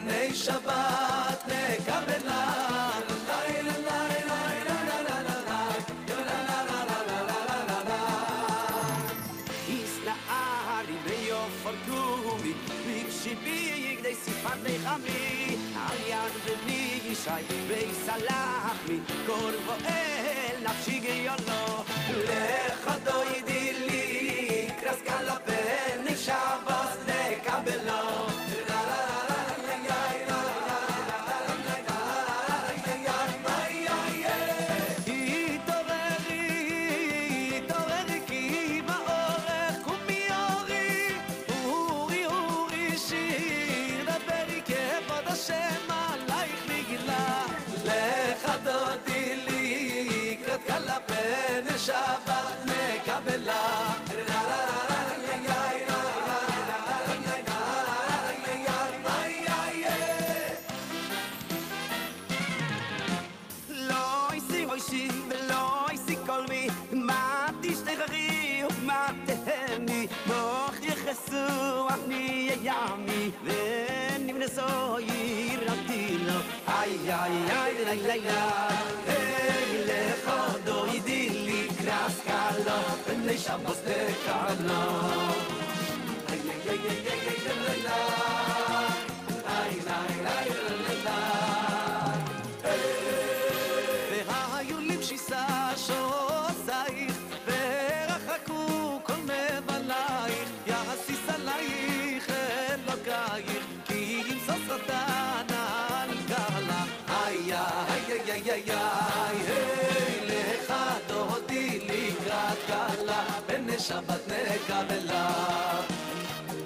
בני שבת נקבלה שיביג די סיפת נחמי על יד בני ישי ויסלח מי כל בועל נפשי גיונו לך דוידי לי קרס קלפן נשבס נקבלו שבת נקבלה לא איסי ראשי ולא איסי קולמי מה תשתחרי ומה תהמי מוח יחסו אני ימי ונבנסו ירמתי לו איי איי איי איי איי איי לך דוידי לי קרס קלו בני שבוס דקלו איי איי איי איי איי איי איי איי והיו לי בשיסה שעושייך ורחקו כל מבלייך יעשיס עלייך אלוקייך כי אם סוסרתן על גלה איי איי איי איי איי לך דודי לקראת קלה בני שבת נקבלה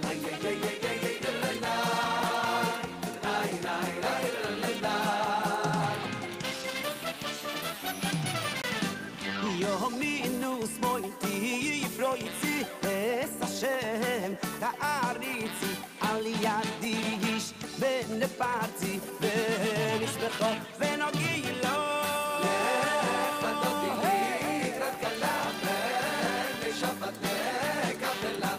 איי איי איי איי איי איי איי יומינוס מויתי פרויצי אס השם תעריצי על ידי איש ונפרצי ונשבחו ונוגי לו לך דודי לקראת קלה בני שבת נקבלה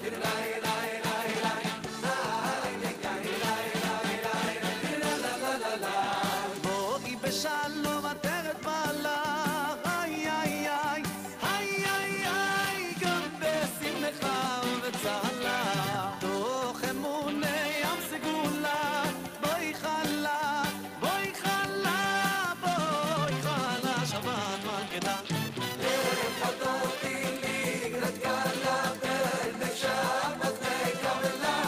בואי בשלום עטרת בעלה תוך אמוני ים סגולה בואי חלה בואי חלה בואי חלה שבת מנקדה לך דודי לקראת קלה בני שבת נקבלה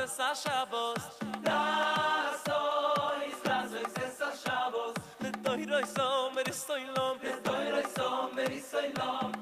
es a Shabbos. Lasois es a Shabbos. Letoiroi som verisoilom. Letoiroi som verisoilom.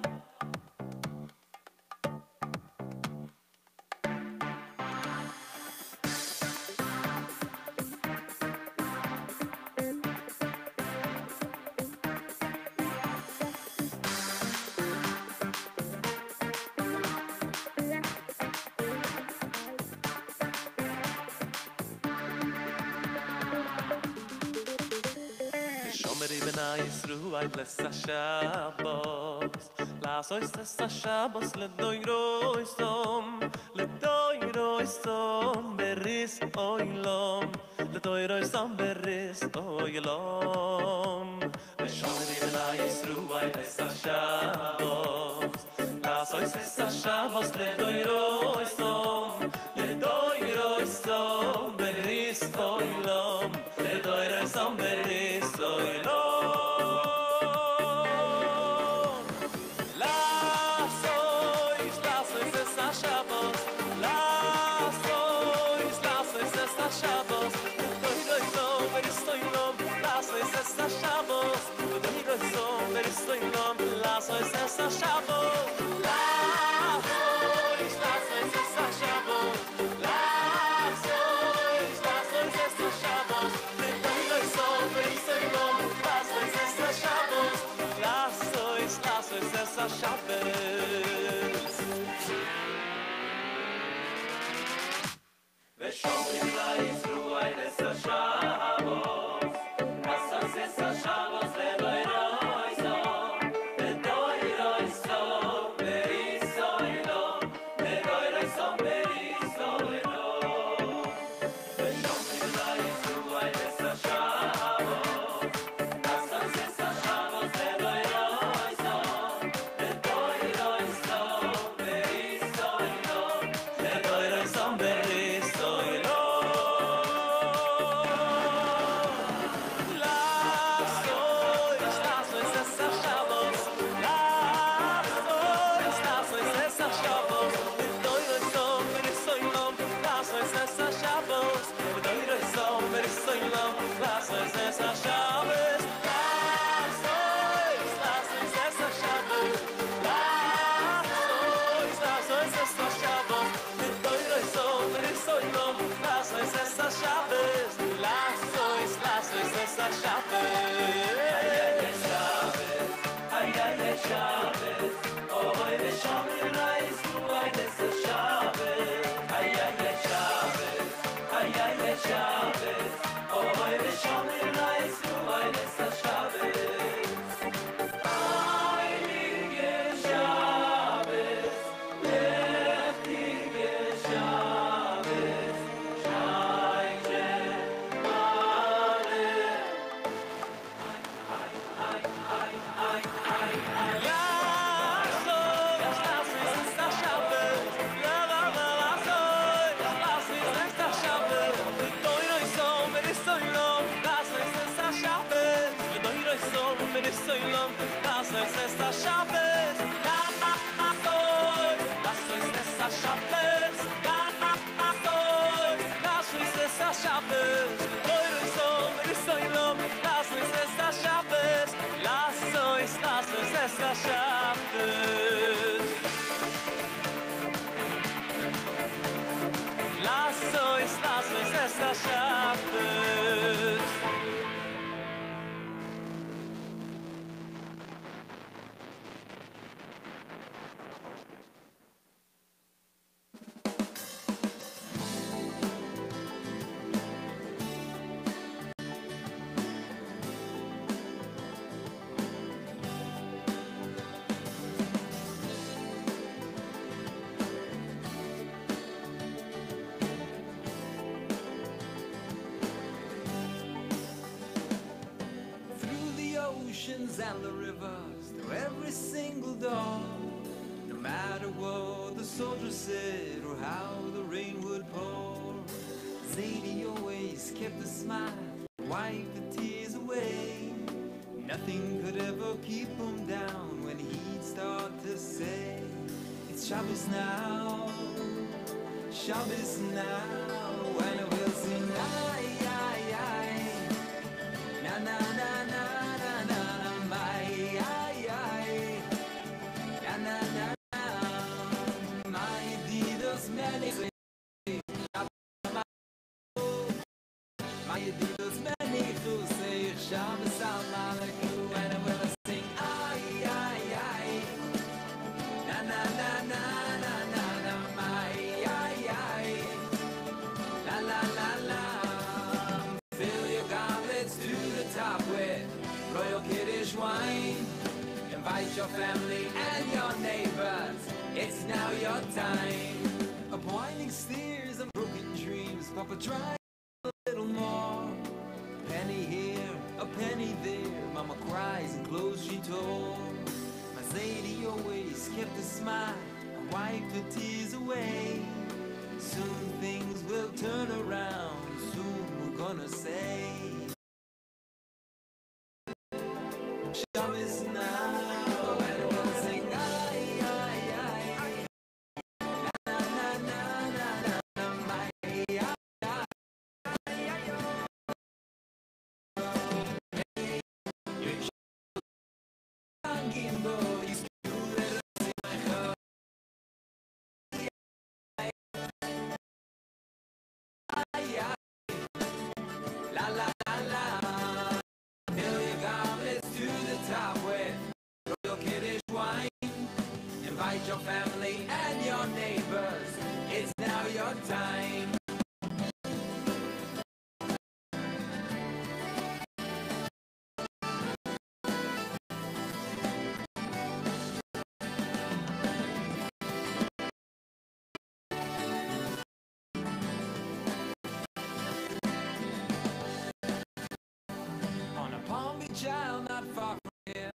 I bless a Shabbos. Las oistes a Shabbos le doiro isom beris oilom, le doiro isom beris oilom. Le shomeri v'la yisru I bless a Shabbos. Las oistes a Shabbos le doiro isom beris oilom, le doiro isom beris oilom. Shabbos, And the rivers, through every single dawn. No matter what the soldiers said or how the rain would pour, Zadie always kept a smile, wiped the tears away. Nothing could ever keep him down when he'd start to say, "It's Shabbos now, Shabbos now, and we'll sing ay, ay, ay. Na na na na na na na, my ay, ay. Na na na na, my Dios many. My Dios many who say Shabbos Alaikum, and we'll sing ay, ay, ay. Na na na na na na na, my ay, ay. La la la la. Fill your goblets to the top with royal Kiddush wine. Invite your family and your neighbors. It's now your time. Of winding steers and broken dreams, Papa try a little more. Penny here, a penny there. Mama cries and clothes she tore. My Zadie always kept a smile and wiped her tears away. Soon things will turn around. Soon we're gonna say Shabbos now, and we'll sing ay, ay, ay. Na na na na na na, my ay, ay. Gimbo, you still let us see my heart. Ay, ay. La la la la. Fill your goblets to the top with royal Kiddush wine. Invite your family and your neighbors. It's now your time. On a Palm Beach Isle not far from here.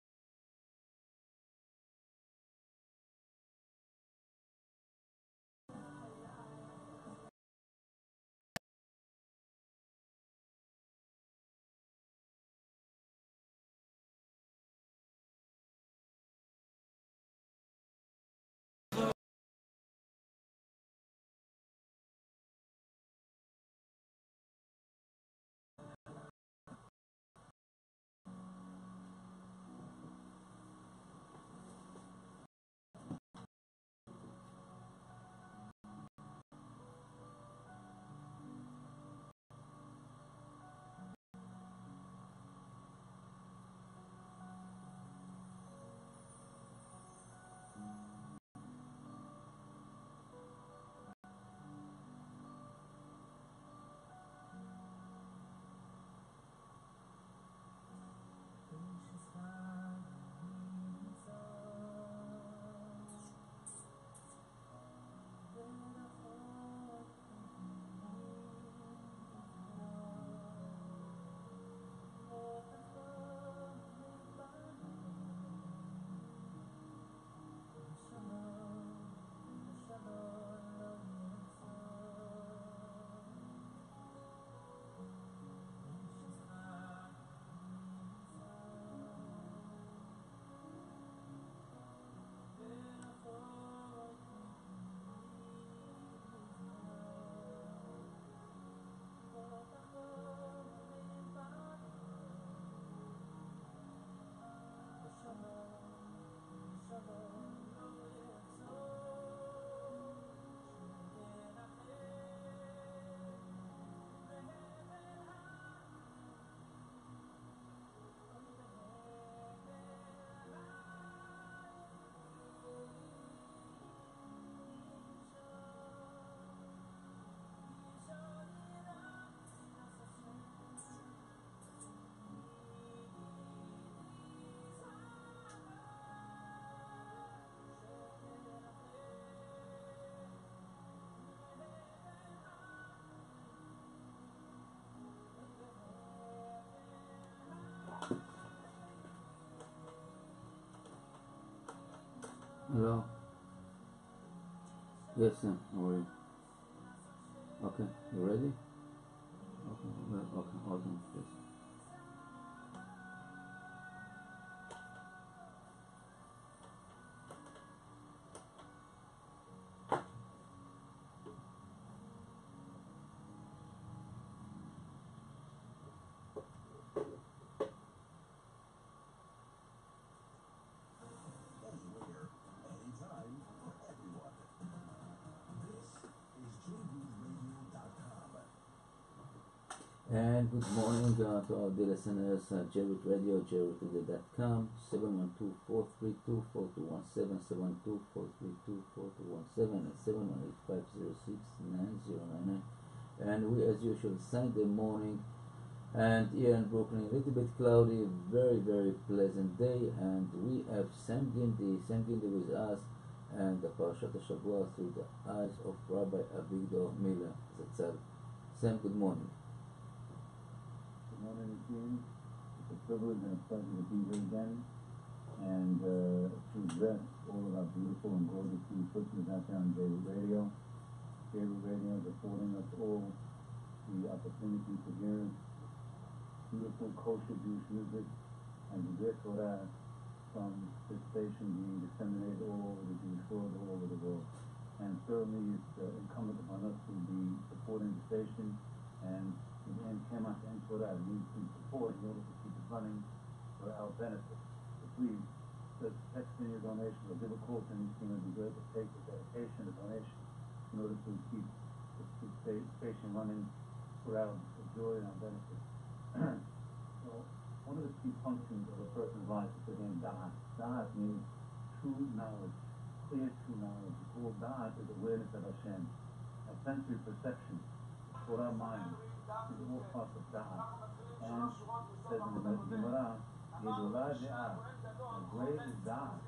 Hello. Yes, Sam. How are you? Okay. You ready? Okay. Okay. Hold on, please. And good morning to all the listeners, Jerut Radio, JerutRadio.com, 712-432-4217, 712-432-4217, and 718-506-9099. And we, as usual, Sunday morning, and here in Brooklyn, a little bit cloudy, very, very pleasant day, and we have Sam Gindi with us, and the Parashat HaShavua through the eyes of Rabbi Avigdor Miller Zatzal. Sam, good morning. Good morning again. It's a privilege and a pleasure to be here again and to address all of our beautiful and gorgeous listeners out there on David Radio. David Radio is affording us all the opportunity to hear beautiful kosher Jewish music and to hear Torah from this station being disseminated all over the Jewish world, all over the world. And certainly it's incumbent upon us to be supporting the station and cannot end Torah. It needs some support in order to keep it running for our benefit. So please, just text in your donation or give a call to anything. It would be great to take the dedication, the donation, in order to keep the station running for our joy and our benefit. So, one of the key functions of a person's life is to gain da'at. Da'at means true knowledge, clear true knowledge. It's called da'at is awareness of Hashem, a sensory perception for our mind. Is all parts of da'at. And it says in the Gemara, Yedolah de'at, a great is da'at,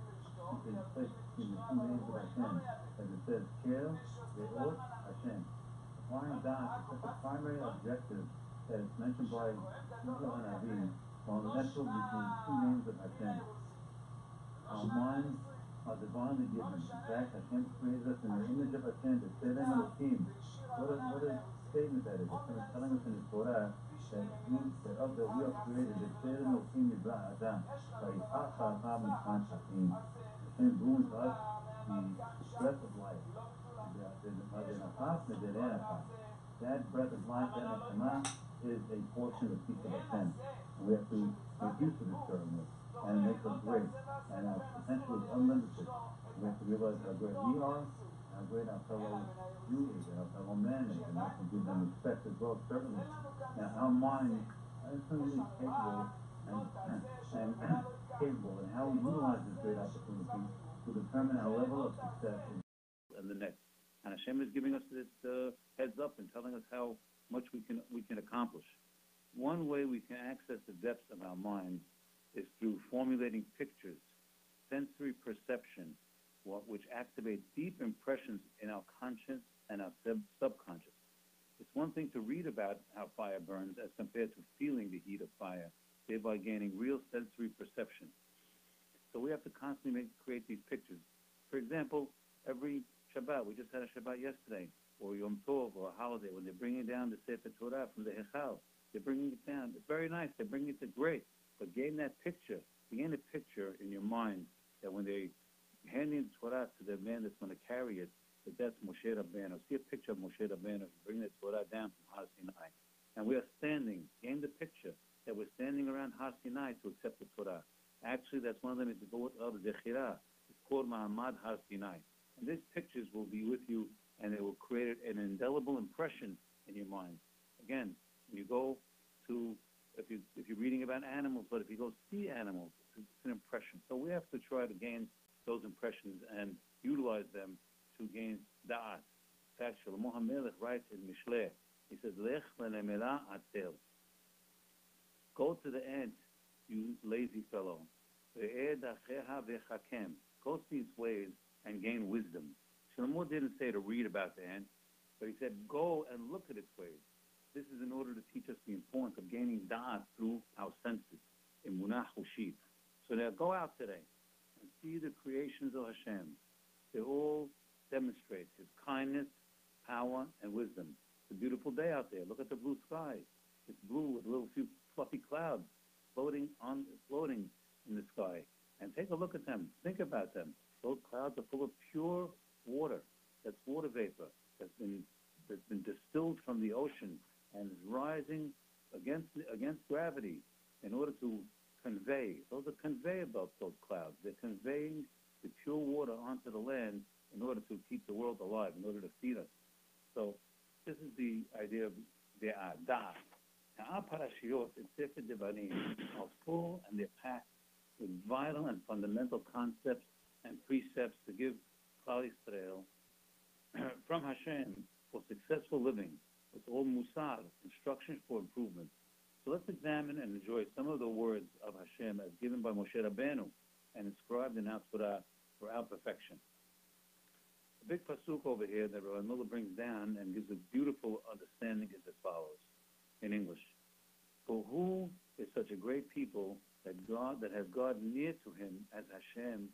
which is placed between the two names of Hashem, as it says, Kel, Ve'ot, Hashem. Applying da'at is such a primary objective that is mentioned by Yisrael and Avim, on the nestled between two names of Hashem. Our minds are divinely given. In fact, Hashem created us in the image of Hashem, the Tzedem Elohim. What a statement that is. It's telling us in the Torah that we are created, the Tzedem Elohim Yibra Adam, Hashem blew into us the breath of life. That breath of life, that Neshama, is a portion of piece of Hashem. And we have to make use of this term and make us great. And our potential is unlimited. We have to realize how great we are, how great our fellow Jews and our fellow men is, and we have to give them respect as well, certainly. Now, our mind is certainly capable and capable, and how we utilize this great opportunity to determine our level of success in the next. And Hashem is giving us this heads up and telling us how much we can accomplish. One way we can access the depths of our mind is through formulating pictures, sensory perception, which activate deep impressions in our conscious and our subconscious. It's one thing to read about how fire burns as compared to feeling the heat of fire, thereby gaining real sensory perception. So we have to constantly create these pictures. For example, every Shabbat, we just had a Shabbat yesterday, or Yom Tov, or a holiday, when they're bringing down the Sefer Torah from the Hechal, they're bringing it down. It's very nice. They're bringing it to great. But gain a picture in your mind that when they handing the Torah to the man that's going to carry it, that's Moshe Rabbeinu. See a picture of Moshe Rabbeinu bringing the Torah down from Har Sinai. And we are standing, gain the picture that we're standing around Har Sinai to accept the Torah. Actually, that's one of them is the Dechira. It's called Mahamad Har Sinai. And these pictures will be with you, and they will create an indelible impression in your mind. Again, when you go to, if you're reading about animals, but if you go see animals, it's an impression. So we have to try to gain those impressions and utilize them to gain da'at. In fact, Shlomo HaMelech writes in Mishleh, he says, Lech le'nemela atel. Go to the ant, you lazy fellow. Ve'ed acheha ve'chakem. Go to its ways and gain wisdom. Shlomo didn't say to read about the ant, but he said, go and look at its ways. This is in order to teach us the importance of gaining da'at through our senses, emunah hushit. So now go out today and see the creations of Hashem. They all demonstrate His kindness, power, and wisdom. It's a beautiful day out there. Look at the blue sky. It's blue with a little few fluffy clouds floating in the sky. And take a look at them. Think about them. Those clouds are full of pure water. That's water vapor that's been distilled from the ocean and is rising against gravity in order to convey. Those are conveyor belts, those clouds. They're conveying the pure water onto the land in order to keep the world alive, in order to feed us. So this is the idea of da'at. Now, our parashiyot in Sefer Devarim are full and they're packed with vital and fundamental concepts and precepts to give Klal Yisrael from Hashem for successful living. It's all musar, instructions for improvement. So let's examine and enjoy some of the words of Hashem as given by Moshe Rabbeinu and inscribed in our Torah for our perfection. The big pasuk over here that Rabbi Miller brings down and gives a beautiful understanding is as follows in English. For who is such a great people that has God near to him as Hashem,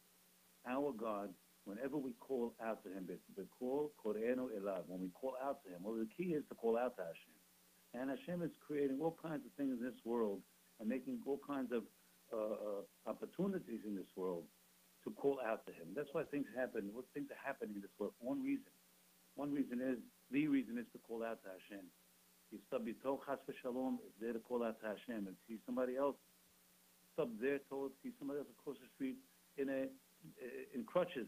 our God, whenever we call out to him, when we call out to him. Well, the key is to call out to Hashem. And Hashem is creating all kinds of things in this world and making all kinds of opportunities in this world to call out to him. That's why things happen. What things are happening in this world for one reason. The reason is to call out to Hashem. You stub your toe, chas v'shalom, is there to call out to Hashem and see somebody else stub their toe, see somebody else across the street in crutches.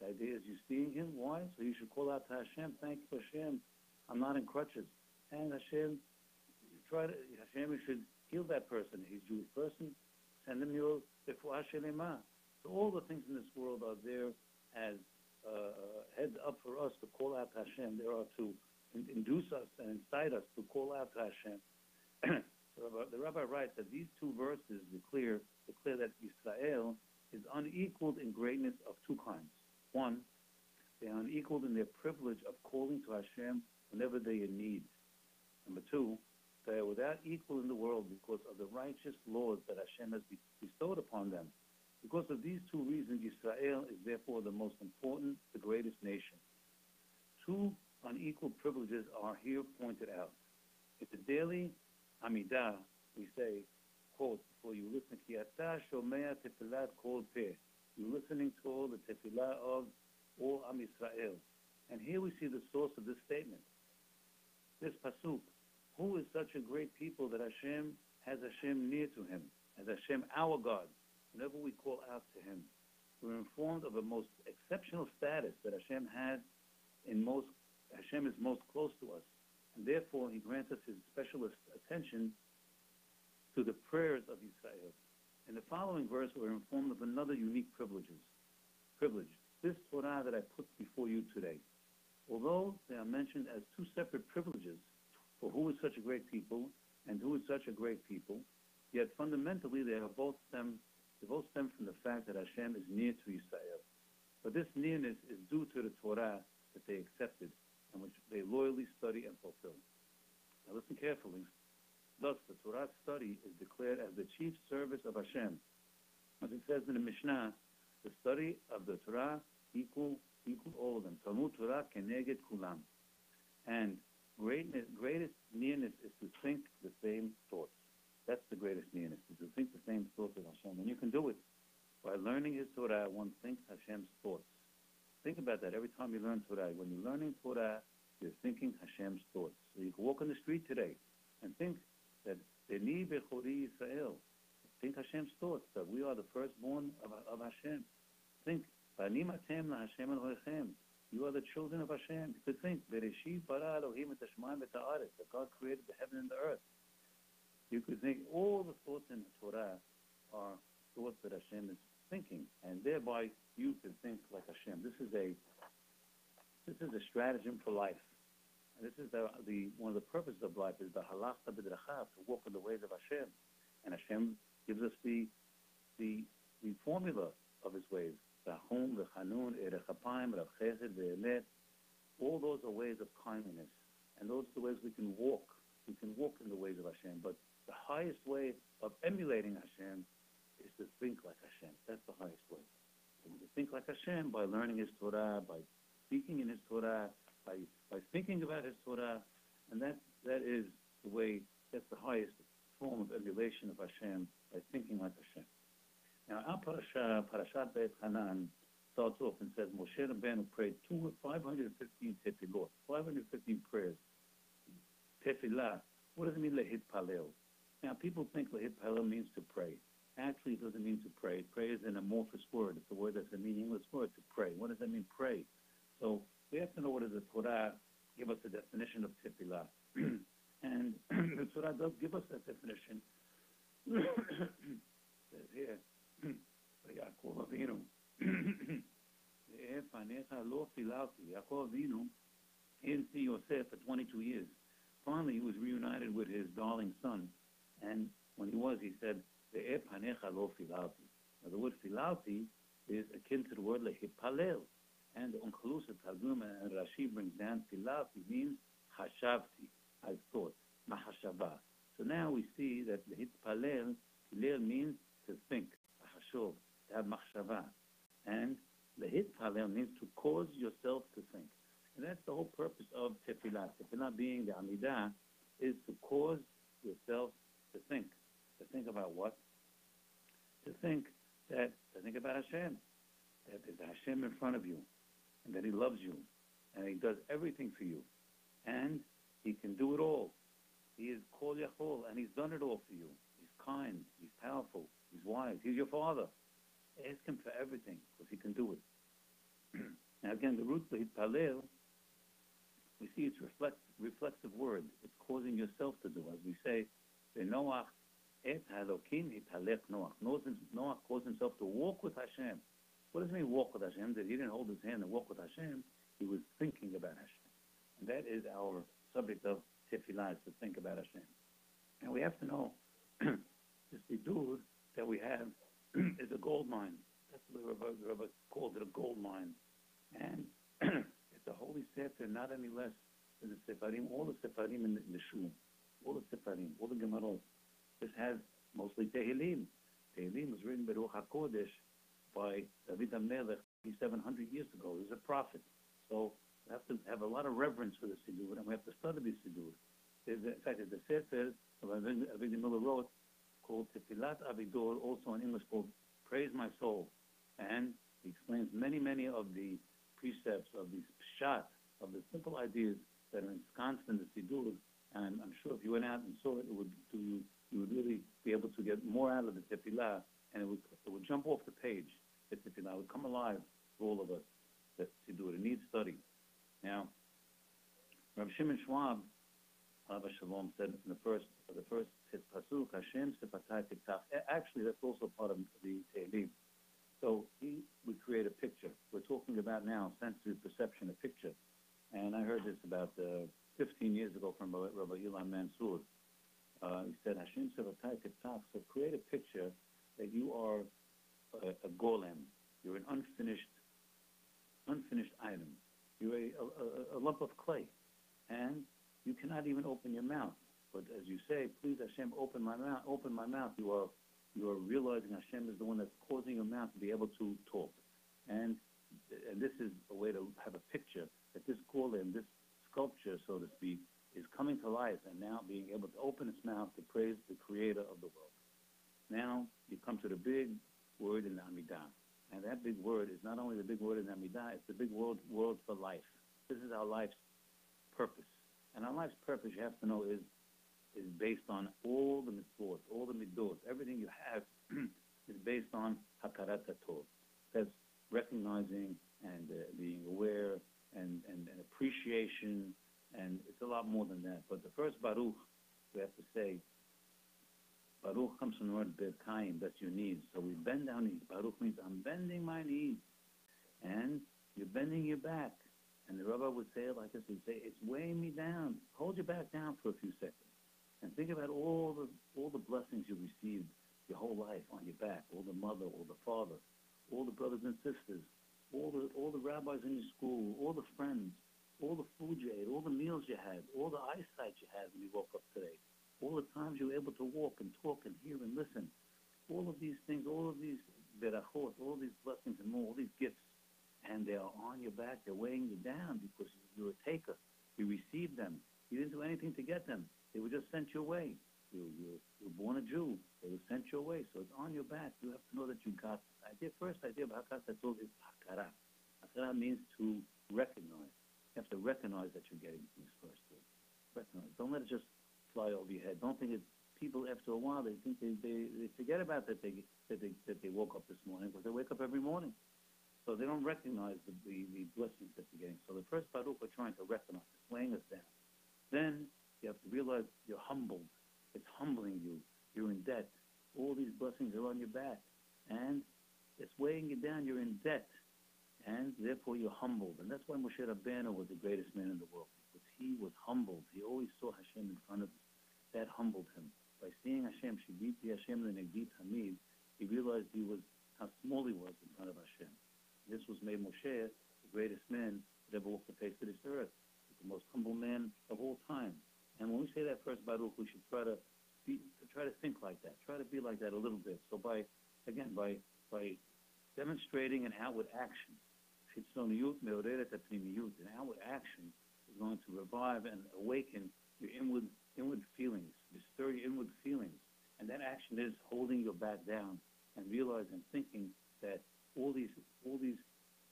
The idea is you're seeing him. Why? So you should call out to Hashem. Thank you, Hashem. I'm not in crutches. And Hashem should heal that person. He's a Jewish person. Send him your refuah shelema. So all the things in this world are there as heads up for us to call out to Hashem. They are to induce us and incite us to call out to Hashem. The rabbi writes that these two verses declare that Israel is unequaled in greatness of two kinds. One, they are unequaled in their privilege of calling to Hashem whenever they are in need. Number two, they are without equal in the world because of the righteous laws that Hashem has bestowed upon them. Because of these two reasons, Israel is therefore the most important, the greatest nation. Two unequal privileges are here pointed out. In the daily Amidah, we say, quote, for you listen, Ki ata shomea tefilat kol peh. You're listening to all the tefillah of all Am Yisrael. And here we see the source of this statement. This pasuk, who is such a great people that Hashem has Hashem near to him, as Hashem our God, whenever we call out to him. We're informed of a most exceptional status that Hashem has Hashem is most close to us. And therefore, he grants us his special attention to the prayers of Israel. In the following verse, we're informed of another unique privilege. This Torah that I put before you today. Although they are mentioned as two separate privileges for who is such a great people and who is such a great people, yet fundamentally they both stem from the fact that Hashem is near to Israel. But this nearness is due to the Torah that they accepted and which they loyally study and fulfill. Now listen carefully. Thus, the Torah study is declared as the chief service of Hashem. As it says in the Mishnah, the study of the Torah equal all of them. Talmud Torah keneged kulam. And greatest nearness is to think the same thoughts. That's the greatest nearness, is to think the same thoughts of Hashem. And you can do it. By learning his Torah, one thinks Hashem's thoughts. Think about that every time you learn Torah. When you're learning Torah, you're thinking Hashem's thoughts. So you can walk on the street today and think that Beni Bechori Yisrael. Think Hashem's thoughts, that we are the firstborn of Hashem. Think, Banim Atem LaHashem Elohechem. You are the children of Hashem. You could think, Bereshit bara Elohim et hashmayim et haaretz, that God created the heaven and the earth. You could think all the thoughts in the Torah are thoughts that Hashem is thinking, and thereby you can think like Hashem. This is a stratagem for life. And this is one of the purposes of life is the halachta b'drachav, to walk in the ways of Hashem. And Hashem gives us the formula of his ways. Rahum, v'chanun, erech hapayim, rav chesed, ve'emet. All those are ways of kindness. And those are the ways we can walk. We can walk in the ways of Hashem. But the highest way of emulating Hashem is to think like Hashem. That's the highest way. And to think like Hashem by learning his Torah, by speaking in his Torah, by thinking about his Torah, and that is the way, that's the highest form of emulation of Hashem, by thinking like Hashem. Now, our Parashat Beit Hanan, starts off and says, Moshe Rabbeinu prayed 515 tefillot, 515 prayers. Tefillah, what does it mean, lehit palel? Now, people think lehit palel means to pray. Actually, it doesn't mean to pray. Pray is an amorphous word. It's a word that's a meaningless word, to pray. What does that mean, pray? So we have to know what does the Torah give us the definition of tefillah. And the Torah does give us that definition. It says here, Yaakov Avinu, Yaakov Avinu, he didn't see Yosef for 22 years. Finally, he was reunited with his darling son. And when he was, he said, now, the word filalti is akin to the word lehipalel. And the Onkelusa Targum and Rashi brings down filalti means hashavti, I thought, mahashava. So now we see that lehipalel, pilel means to think, hashov, to have machshava. And lehipalel means to cause yourself to think. And that's the whole purpose of tefillah. Tefillah being the Amidah is to cause yourself to think. To think about what? To think about Hashem. That there's Hashem in front of you. And that He loves you. And He does everything for you. And He can do it all. He is Kol Yachol. And He's done it all for you. He's kind. He's powerful. He's wise. He's your Father. Ask Him for everything because He can do it. Now again, the root Palel, we see it's reflexive word. It's causing yourself to do. As we say, Noach et Halokim hitalech Noach. Noach caused himself to walk with Hashem. What does it mean walk with Hashem? That he didn't hold his hand and walk with Hashem. He was thinking about Hashem. And that is our subject of tefillah, is to think about Hashem. And we have to know this bidur that we have is a gold mine. That's what the Rebbe called it, a gold mine. And it's a holy sefer, not any less than the sefarim, all the sefarim in the shul, all the sefarim, all the gemarot. This has mostly Tehillim. Tehillim was written by Ruach HaKodesh by David HaMelech 700 years ago. He was a prophet. So we have to have a lot of reverence for the Siddur, and we have to study the Siddur. In fact, there's a sefer that Avigdor Miller wrote called Tefilat Avidor, also in English called Praise My Soul. And he explains many of the precepts, of these pshat, of the simple ideas that are ensconced in the Siddur. And I'm sure if you went out and saw it, you would really be able to get more out of the tefillah, and it would jump off the page. The tefillah would come alive for all of us. The Siddur, it needs study. Now, Rav Shimon Schwab, Abba Shalom, said in the first pasuk, Hashem sefatai tiktach. Actually, that's also part of the Tehillim. So we create a picture. We're talking about now sensory perception, a picture. And I heard this about 15 years ago from Rabbi Ilan Mansour. He said, Hashem sevatai tiktach. So create a picture that you are a golem. You're an unfinished item. You're a lump of clay. And you cannot even open your mouth. But as you say, please Hashem, open my mouth. You are realizing Hashem is the one that's causing your mouth to be able to talk. And this is a way to have a picture that this golem, this sculpture, so to speak, is coming to life and now being able to open its mouth to praise the creator of the world. Now you come to the big word in the Amidah. And that big word is not only the big word in the Amidah, it's the big word for life. This is our life's purpose. And our life's purpose, you have to know, is based on all the mitzvot, all the midot. Everything you have is based on hakarat hatov. That's recognizing and being aware and appreciation, and it's a lot more than that. But the first Baruch, we have to say, Baruch comes from the word Berkayim, that's your knees. So we bend our knees. Baruch means I'm bending my knees. And you're bending your back. And the Rabbi would say it like this, he'd say, it's weighing me down. Hold your back down for a few seconds. And think about all the blessings you received your whole life on your back, all the mother, all the father, all the brothers and sisters, all the rabbis in your school, all the friends, all the food you ate, all the meals you had, all the eyesight you had when you woke up today, all the times you were able to walk and talk and hear and listen. All of these things, all of these berachot, all these blessings and more, all these gifts, and they are on your back, they're weighing you down because you're a taker. You received them. You didn't do anything to get them. They were just sent your way. You were born a Jew. They were sent your way. So it's on your back. You have to know that you got it. First idea of Hakarat Hatov is Hakara. Hakara means to recognize. You have to recognize that you're getting things first. Recognize. Don't let it just fly over your head. Don't think it's people after a while, they think they forget about that they woke up this morning, because they wake up every morning. So they don't recognize the blessings that they're getting. So the first Baruch we're trying to recognize is weighing us down. Then you have to realize you're humbled. It's humbling you. You're in debt. All these blessings are on your back. And it's weighing you down. You're in debt. And therefore you're humbled. And that's why Moshe Rabbeinu was the greatest man in the world. Because he was humbled. He always saw Hashem in front of him. That humbled him. By seeing Hashem, Shiviti Hashem Lenegdit Hamid, he realized how small he was in front of Hashem. This was made Moshe the greatest man that ever walked the face of this earth. The most humble man of all time. And when we say that first Baruch, we should try to think like that. Try to be like that a little bit. So by demonstrating an outward action, an outward action is going to revive and awaken your inward feelings, stir your inward feelings. And that action is holding your back down and realizing, thinking that all these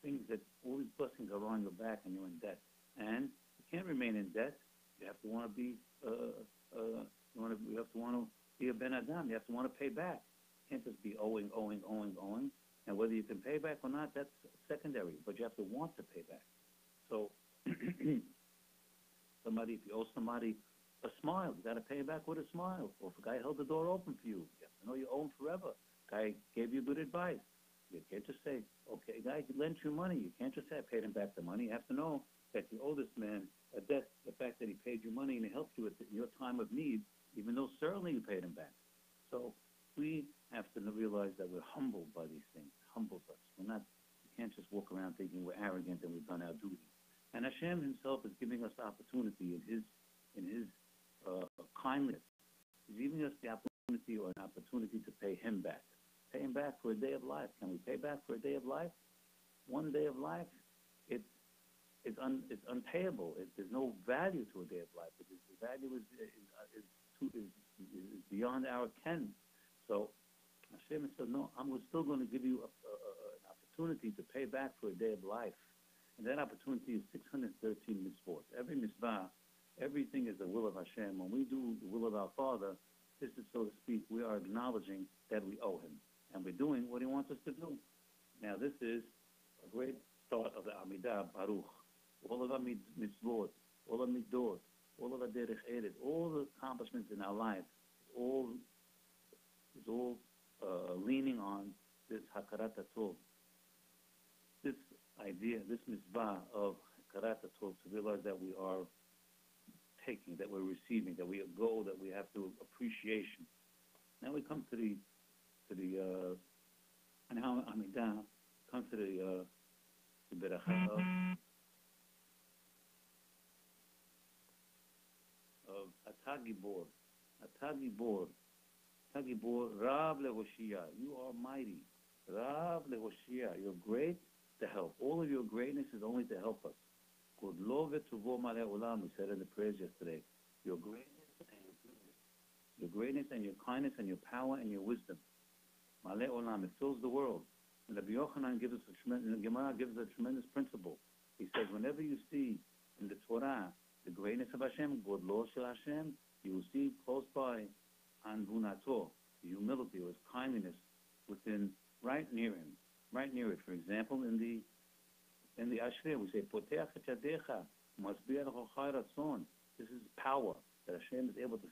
things, that all these blessings are on your back and you're in debt. And you can't remain in debt. You have to want to be you have to want to be a Ben Adam. You have to want to pay back. You can't just be owing. And whether you can pay back or not, that's secondary. But you have to want to pay back. So if you owe somebody a smile, you got to pay back with a smile. Or if a guy held the door open for you, you have to know you owe him forever. Guy gave you good advice. You can't just say, okay, guy lent you money. You can't just say, I paid him back the money. You have to know that you owe this man a debt, the fact that he paid you money and he helped you in your time of need, even though certainly you paid him back. So we have to realize that we're humbled by these things. It humbles us. We can't just walk around thinking we're arrogant and we've done our duty. And Hashem himself is giving us the opportunity in his kindness. He's giving us the opportunity or an opportunity to pay him back. Pay him back for a day of life. Can we pay back for a day of life? One day of life, it's unpayable. There's no value to a day of life. The value is beyond our ken. So Hashem said, no, I'm still going to give you an opportunity to pay back for a day of life. And that opportunity is 613 mitzvot. Every mitzvah, everything is the will of Hashem. When we do the will of our Father, this is, so to speak, we are acknowledging that we owe him. And we're doing what he wants us to do. Now, this is a great start of the Amidah, Baruch. All of our mitzvot, all of midot, all of our derech eretz, all the accomplishments in our life, is all leaning on this hakarat tov, this idea, this mitzvah of hakarat tov, to realize that we are taking, that we're receiving, that we go, that we have to appreciation. Now we come to the and how Amidah comes to the beracha of Atagibor. Atagibor, Rav Lehoshia. You are mighty. Rav Lehoshia. You're great to help. All of your greatness is only to help us. Godlo v'tuvo malei olam. We said in the prayers yesterday. Your greatness and your goodness. Your greatness and your kindness and your power and your wisdom. Malei olam. It fills the world. And Rabbi Yochanan gives us the Gemara gives us a tremendous principle. He says, whenever you see in the Torah the greatness of Hashem, Godlo shel Hashem, you will see close by Anvunato, the humility or his kindness within, right near him, right near it. For example, in the Ashrei, we say, Poteach et yadecha, masbiach lechochai ratzon. This is power, that Hashem is able to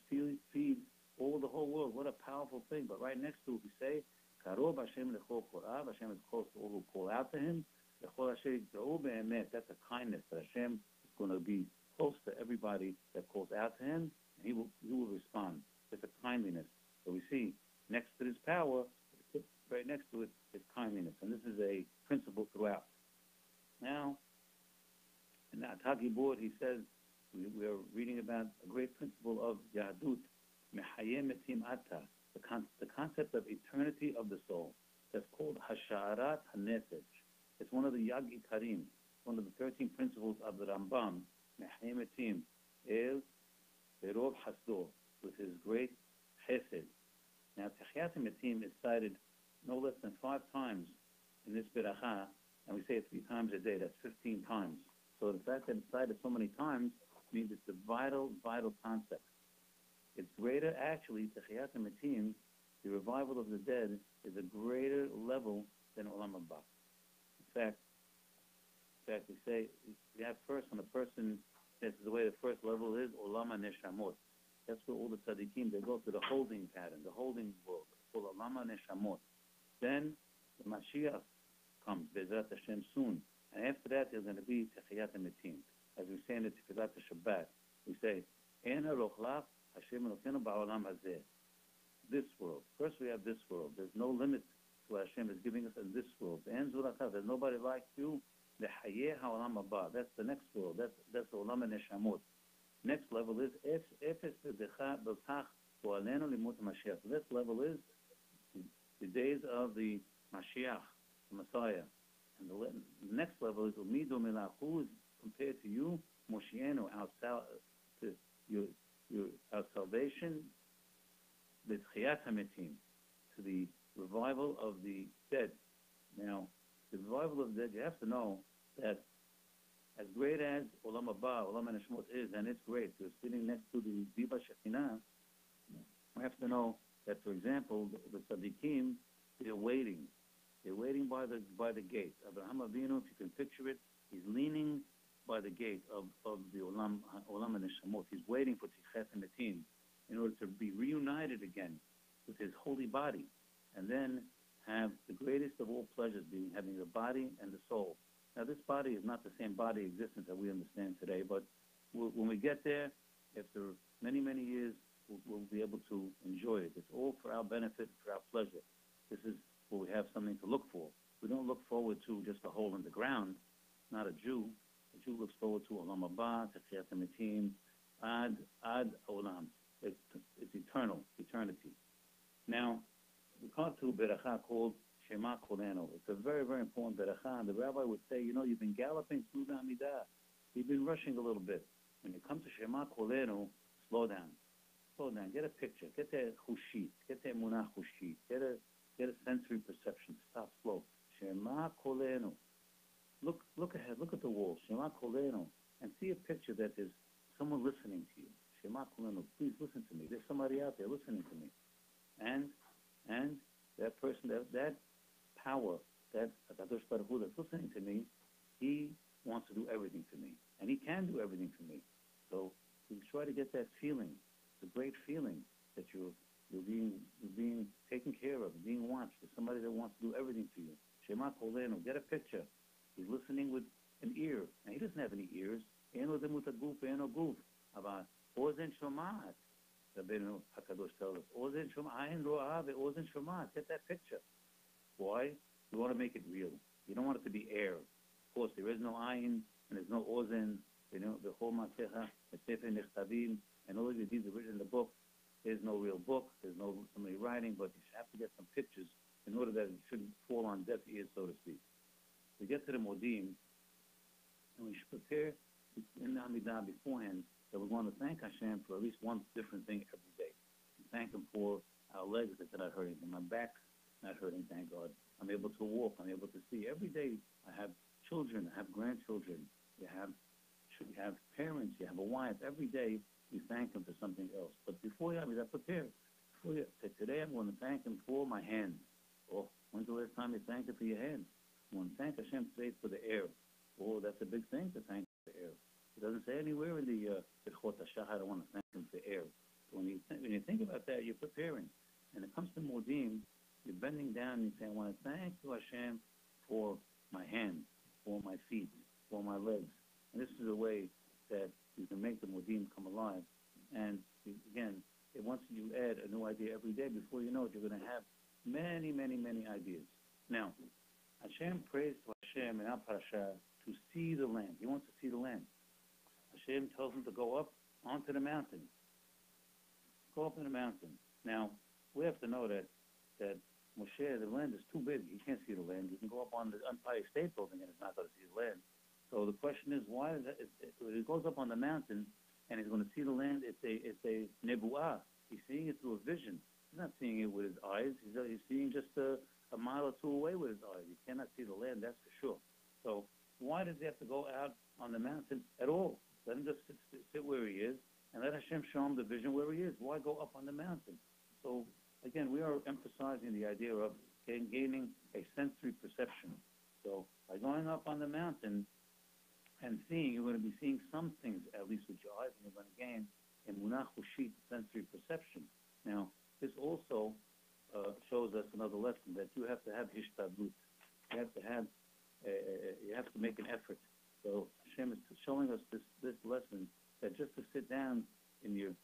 feed all the whole world. What a powerful thing. But right next to it, we say, Karov Hashem lechol korav, Hashem is close to all who call out to him. Lechol Hashem yikda'u be'emet, that's a kindness, that Hashem is going to be close to everybody that calls out to him, and he will respond. It's a kindliness. So we see, next to this power, right next to it is kindliness. And this is a principle throughout. Now, in the Atagi board, he says, we are reading about a great principle of Yahadut, Mehayem Etim Ata, the concept of eternity of the soul. That's called Hasha'arat HaNefesh. It's one of the Yag Ikarim, one of the 13 principles of the Rambam, Mehayem Etim, El Berov Hasdo, with his great chesed. Now, Techiyat Metim is cited no less than 5 times in this beracha, and we say it 3 times a day. That's 15 times. So the fact that it's cited so many times means it's a vital, vital concept. It's greater, actually, Techiyat Metim, the revival of the dead, is a greater level than Olam Haba. In fact, we say, we have first, when a person, this is the way the first level is, Olam HaNeshamot. That's where all the tzaddikim, they go to the holding pattern, the holding world, called Alama Neshamot. Then the Mashiach comes, Bezrat Hashem, soon. And after that, there's going to be Techiyat HaMetim. As we say in the Tefillat Shabbat, we say, En Eloch Hashem Elokeinu Ba'olam Hazeh. This world. First we have this world. There's no limit to what Hashem is giving us in this world. En Zulakav, there's nobody like you. The Hayeh HaOlam Haba. That's the next world. That's the Olam HaNeshamot. Next level is Efes B'Decha B'Tach Bo'alenu Limut HaMashiach. This level is the days of the Mashiach, the Messiah. And the next level is Umidu Milah, who is compared to you, Moshienu, our salvation, the Tchiyat HaMetim, to the revival of the dead. Now, the revival of the dead, you have to know that as great as Olam Haba, Olam HaNeshmot is, and it's great, you're sitting next to the Diva Shekinah, we have to know that, for example, the tzaddikim, they're waiting. They're waiting by the gate. Abraham Avinu, if you can picture it, he's leaning by the gate of the Olam HaNeshamot. He's waiting for Tichet HaMetim in order to be reunited again with his holy body, and then have the greatest of all pleasures, being having the body and the soul. Now, this body is not the same body existence that we understand today, but when we get there, after many, many years, we'll be able to enjoy it. It's all for our benefit, for our pleasure. This is where we have something to look for. We don't look forward to just a hole in the ground. Not a Jew. A Jew looks forward to Olam Haba, Techiyat HaMetim, Ad Olam. It's eternal, eternity. Now, we come to a beracha called Shema Kolenu. It's a very, very important beracha. And the rabbi would say, you've been galloping through the Amidah. You've been rushing a little bit. When you come to Shema Kolenu, slow down. Slow down. Get a picture. Get that chushit. Get that munah chushit. Get a sensory perception. Stop slow. Shema Kolenu. Look ahead. Look at the wall. Shema Kolenu. And see a picture that there's someone listening to you. Shema Kolenu. Please listen to me. There's somebody out there listening to me. And that person, that power, that Hakadosh Baruch Hu that's listening to me, he wants to do everything for me. And he can do everything for me. So we try to get that feeling, the great feeling that you're being taken care of, being watched. There's somebody that wants to do everything for you. Shema Kolenu, get a picture. He's listening with an ear. And he doesn't have any ears. Eno demut aguf, eno guf. Ava ozen shomat. Rabbeinu HaKadosh tells us, ozen shomat, ayin ro'ah ve'ozen shomat. Get that picture. Why? You want to make it real. You don't want it to be air. Of course, there is no ayin, and there's no ozen. The whole Masecha, the Sefer Nechtabim, and all of the deeds are written in the book. There's no real book. There's no somebody writing, but you have to get some pictures in order that it shouldn't fall on deaf ears, so to speak. We get to the Modim, and we should prepare in the Amidah beforehand that we're going to thank Hashem for at least one different thing every day. Thank Him for our legs that are not hurting, and my back's not hurting, thank God. I'm able to walk. I'm able to see. Every day I have children. I have grandchildren. You have parents. You have a wife. Every day you thank Him for something else. But before you prepare. Today I'm going to thank Him for my hands. Oh, when's the last time you thanked Him for your hands? I'm going to thank Hashem today for the air. Oh, that's a big thing to thank for the air. It doesn't say anywhere in the Birchot HaShachar, I want to thank Him for air. So when you think about that, you're preparing. And it comes to Modim, you're bending down and you say, I want to thank you, Hashem, for my hands, for my feet, for my legs. And this is a way that you can make the Modim come alive. And again, once you add a new idea every day, before you know it, you're going to have many, many, many ideas. Now, Hashem prays to Hashem in our parasha to see the land. He wants to see the land. Hashem tells him to go up onto the mountain. Go up on the mountain. Now, we have to know that Moshe, the land is too big. He can't see the land. You can go up on the Empire State Building and it's not going to see the land. So the question is, why is that? If he goes up on the mountain and he's going to see the land, it's a nebuah. He's seeing it through a vision. He's not seeing it with his eyes. He's seeing just a mile or two away with his eyes. He cannot see the land, that's for sure. So why does he have to go out on the mountain at all? Let him just sit where he is and let Hashem show him the vision where he is. Why go up on the mountain? So again, we are emphasizing the idea of gaining a sensory perception. So by going up on the mountain and seeing, you're going to be seeing some things, at least with your eyes, and you're going to gain emunah chushit, sensory perception. Now, this also shows us another lesson that you have to have hishtadlut. You have to make an effort. So Hashem is showing us this lesson that just to sit down in your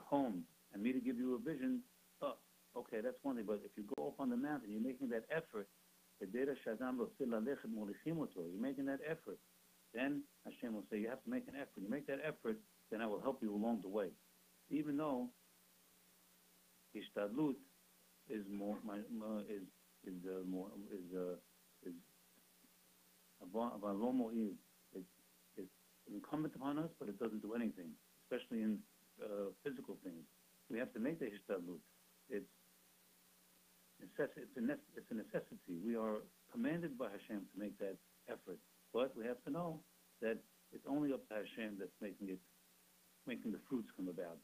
home and me to give you a vision, okay, that's one thing. But if you go up on the mountain, you're making that effort. You're making that effort. Then Hashem will say, you have to make an effort. You make that effort, then I will help you along the way. Even though Hishtadlut is incumbent upon us, but it doesn't do anything, especially in physical things. We have to make the Hishtadlut. It's a necessity. We are commanded by Hashem to make that effort, but we have to know that it's only up to Hashem that's making the fruits come about.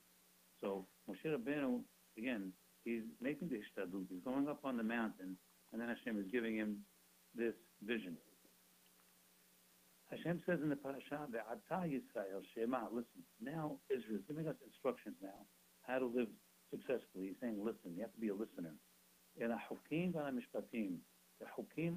So Moshe Rabbeinu, again, he's making the Hishtadlut. He's going up on the mountain, and then Hashem is giving him this vision. Hashem says in the parasha, "Ve'ata Yisrael Shema." Listen, now Israel is giving us instructions now how to live successfully. He's saying, listen, you have to be a listener. The hukim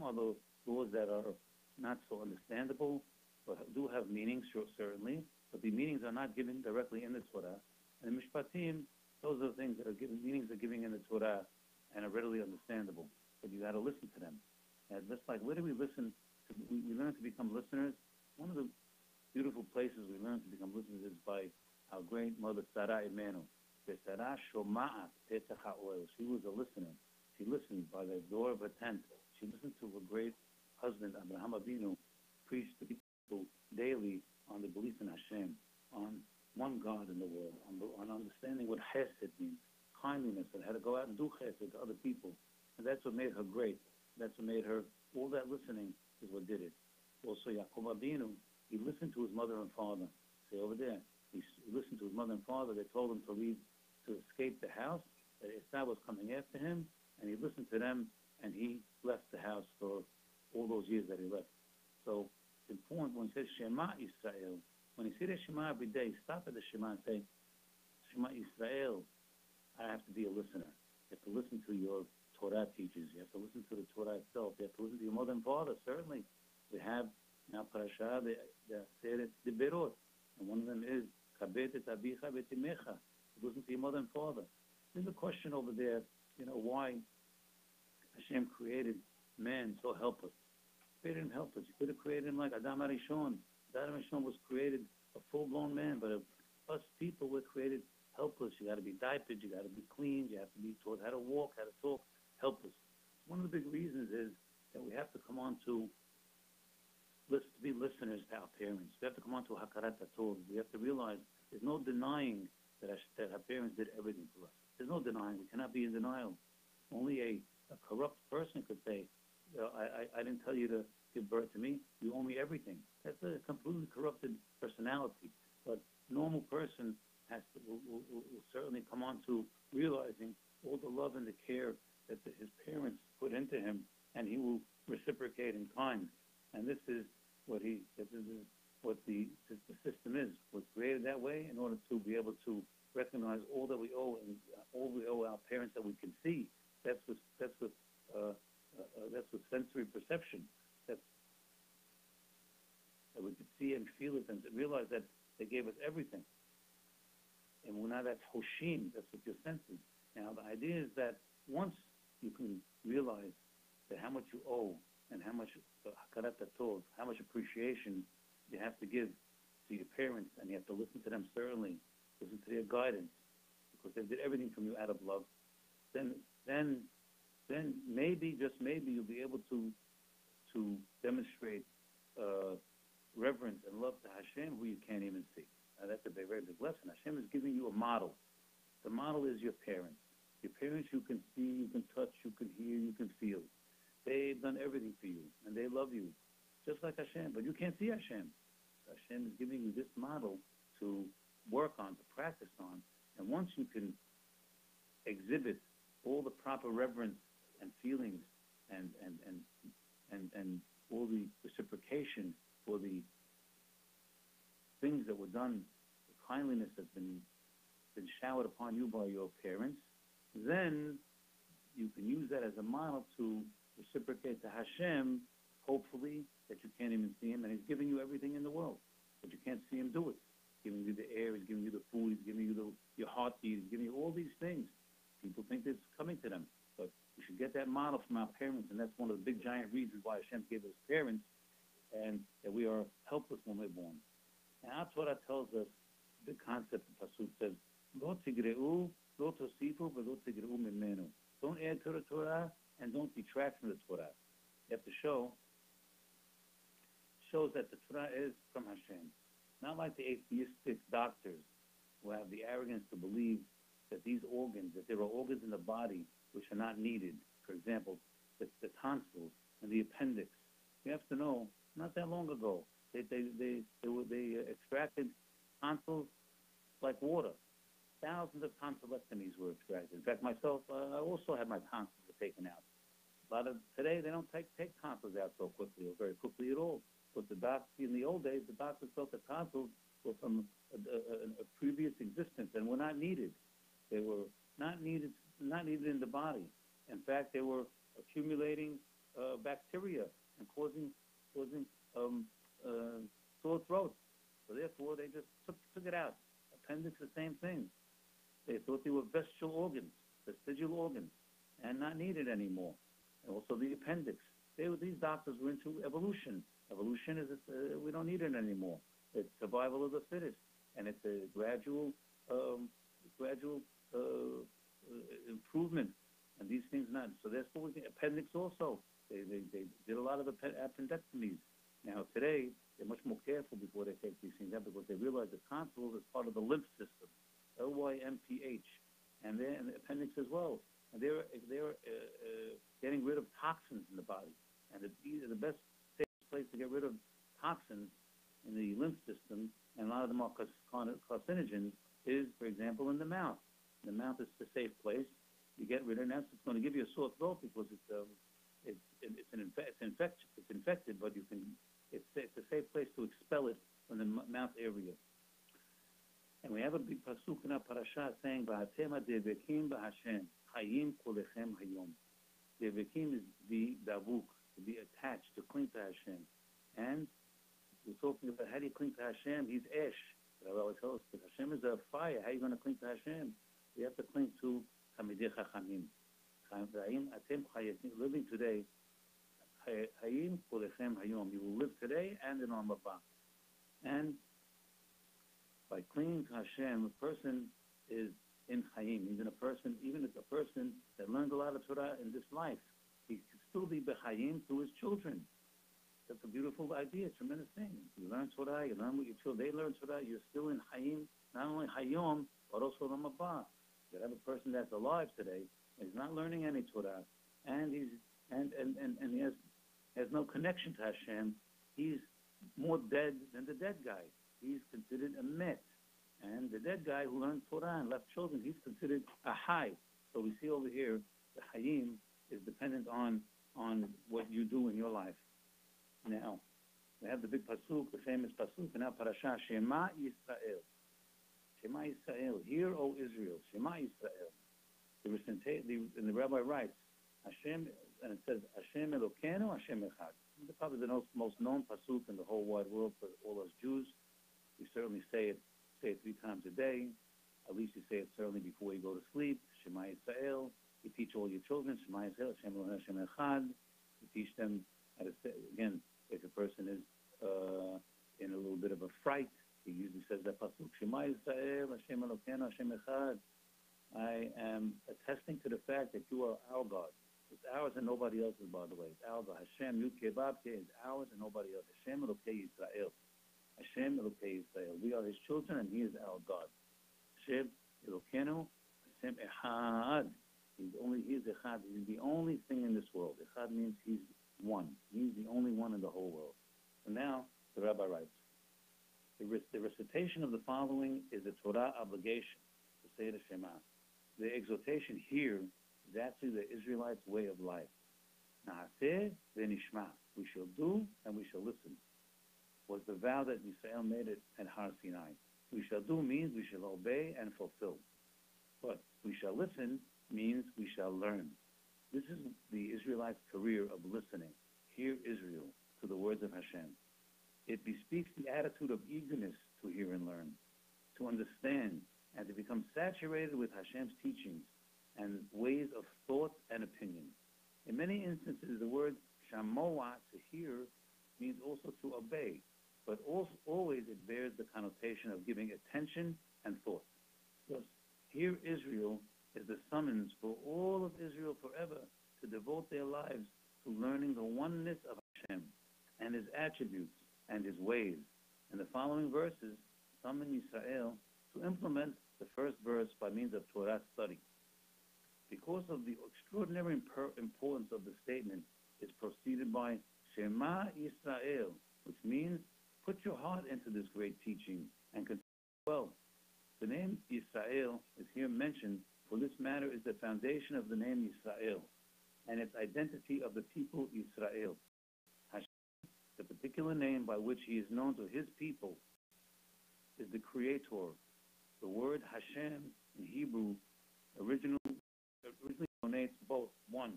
are the laws that are not so understandable, but do have meanings, certainly, but the meanings are not given directly in the Torah. And the mishpatim, those are the things that are given, meanings are given in the Torah and are readily understandable, but you got to listen to them. And just like, where do we listen to? We learn to become listeners. One of the beautiful places we learn to become listeners is by our great mother, Sarah Imenu. She was a listener. She listened by the door of her tent. She listened to her great husband, Abraham Avinu, preach to people daily on the belief in Hashem, on one God in the world, on understanding what chesed means, kindliness, and how to go out and do chesed to other people. And that's what made her great. That's what made her, all that listening is what did it. Also, Yaakov Avinu, he listened to his mother and father. See over there, he listened to his mother and father. They told him to leave, to escape the house, that Esau was coming after him, and he listened to them, and he left the house for all those years that he left. So it's important when he says Shema Yisrael, when you say the Shema every day, stop at the Shema and say, Shema Yisrael, I have to be a listener. You have to listen to your Torah teachers. You have to listen to the Torah itself. You have to listen to your mother and father, certainly. We have now parasha, the Berot, and one of them is Kabet et abicha v'timecha. Listen to your mother and father. There's a question over there, why Hashem created man so helpless. He created him helpless. He could have created him like Adam Arishon. Adam Arishon was created a full-blown man, but us people were created helpless. You got to be diapered. You got to be cleaned. You have to be taught how to walk, how to talk. Helpless. One of the big reasons is that we have to come on to be listeners to our parents. We have to come on to Hakarat HaTov. We have to realize there's no denying that our parents did everything for us. There's no denying. We cannot be in denial. Only a corrupt person could say, I didn't tell you to give birth to me. You owe me everything. That's a completely corrupted personality. But normal person will certainly come on to realizing all the love and the care that his parents put into him, and he will reciprocate in kind. And this is what the system is. Was created that way in order to be able to recognize all that we owe and all we owe our parents that we can see. That's with sensory perception. That we could see and feel it and realize that they gave us everything. And now that's hoshim. That's with your senses. Now the idea is that once you can realize that how much you owe and how much hakarat hatov, how much appreciation you have to give to your parents, and you have to listen to them certainly, listen to their guidance, because they did everything from you out of love. Then maybe, just maybe, you'll be able to demonstrate reverence and love to Hashem, who you can't even see. Now that's a very, very big lesson. Hashem is giving you a model. The model is your parents. Your parents you can see, you can touch, you can hear, you can feel. They've done everything for you, and they love you, just like Hashem. But you can't see Hashem. Hashem is giving you this model to work on, to practice on. And once you can exhibit all the proper reverence and feelings and all the reciprocation for the things that were done, the kindliness that's been showered upon you by your parents, then you can use that as a model to reciprocate to Hashem, hopefully, that you can't even see him, and he's giving you everything in the world, but you can't see him do it. He's giving you the air, he's giving you the food, he's giving you your heartbeat, he's giving you all these things. People think it's coming to them, but we should get that model from our parents, and that's one of the big giant reasons why Hashem gave us parents, and that we are helpless when we're born. And our Torah tells us the concept. The Pasuk says, "Lo tigreu, lo tosifu, v'lo tigreu mimenu." Don't add to the Torah and don't detract from the Torah. You have to shows that the Torah is from Hashem. Not like the atheistic doctors who have the arrogance to believe that these organs, that there are organs in the body which are not needed. For example, the tonsils and the appendix. You have to know, not that long ago, they extracted tonsils like water. Thousands of tonsillectomies were extracted. In fact, myself, I also had my tonsils taken out. Today, they don't take tonsils out so quickly or very quickly at all. But in the old days, the doctors thought the tonsils were from a previous existence and were not needed. They were not needed in the body. In fact, they were accumulating bacteria and causing sore throats. So therefore, they just took it out. Appendix, the same thing. They thought they were vestigial organs, and not needed anymore. And also the appendix. These doctors were into evolution. Evolution is we don't need it anymore. It's survival of the fittest, and it's a gradual improvement. And these things not. So therefore, appendix also. They did a lot of appendectomies. Now today, they're much more careful before they take these things out because they realize the tonsils is part of the lymph system, LYMPH, and the appendix as well. And they're getting rid of toxins in the body. And the best place to get rid of toxins in the lymph system, and a lot of them are carcinogens, is, for example, in the mouth. The mouth is a safe place. You get rid of it. It's going to give you a sore throat because it's infected, but it's a safe place to expel it from the mouth area. And we have a big pasuk in our parasha saying, "V'atem devekim b'Hashem, hayim kolechem hayom." Devekim is to be davuk, to be attached, to cling to Hashem. And we're talking about how do you cling to Hashem? He's Esh. The Rabbi tells us that Hashem is a fire. How are you going to cling to Hashem? You have to cling to Talmidei Chachamim. Living today, hayim kolechem hayom. You will live today and in Olam Haba. And by clinging to Hashem, a person is in Chaim. Even a person that learned a lot of Torah in this life, he can still be B'Chaim to his children. That's a beautiful idea, tremendous thing. You learn Torah, you learn what your children, they learn Torah, you're still in Chaim, not only Hayom, but also Olam Haba. You have a person that's alive today, and he's not learning any Torah, and he has no connection to Hashem. He's more dead than the dead guy. He's considered a met. And the dead guy who learned Torah and left children, he's considered a high. So we see over here, the Hayim is dependent on what you do in your life. Now, we have the big pasuk, the famous pasuk in our parasha, Shema Yisrael. Shema Yisrael. Hear, O Israel. Shema Yisrael. And the rabbi writes, Hashem, and it says, Hashem Elokeinu, Hashem Echad. It's probably the most known pasuk in the whole wide world for all us Jews. We certainly say it 3 times a day. At least you say it certainly before you go to sleep. Shema Yisrael. You teach all your children, Shema Yisrael, Hashem Elokeinu, Hashem Echad. You teach them how to say, again, if a person is in a little bit of a fright, he usually says that pasuk, Shema Yisrael, Hashem Elokeinu, Hashem Echad. I am attesting to the fact that you are our God. It's ours and nobody else's, by the way. It's our God. Hashem Yud-Kei Vav-Kei is ours and nobody else. Hashem Elokei Yisrael. Hashem Elokei Yisrael. We are His children and He is our God. Hashem Elokeinu, Hashem Echad. He is Echad. He's the only thing in this world. Echad means He's one. He's the only one in the whole world. So now, the rabbi writes, the recitation of the following is a Torah obligation to say the Shema. The exhortation here is actually the Israelites' way of life. Na'aseh v'nishma. We shall do and we shall listen. Was the vow that Yisrael made it at Har Sinai. We shall do means we shall obey and fulfill. But we shall listen means we shall learn. This is the Israelites' career of listening. Hear Israel to the words of Hashem. It bespeaks the attitude of eagerness to hear and learn, to understand, and to become saturated with Hashem's teachings and ways of thought and opinion. In many instances, the word shamoa, to hear, means also to obey, but also, always it bears the connotation of giving attention and thought. Thus, hear Israel is the summons for all of Israel forever to devote their lives to learning the oneness of Hashem and His attributes and His ways. And the following verses summon Yisrael to implement the first verse by means of Torah study. Because of the extraordinary importance of the statement, it's proceeded by Shema Yisrael, which means put your heart into this great teaching and continue well. The name Yisrael is here mentioned, for this matter is the foundation of the name Yisrael and its identity of the people Yisrael. Hashem, the particular name by which He is known to His people, is the Creator. The word Hashem in Hebrew originally donates both, one,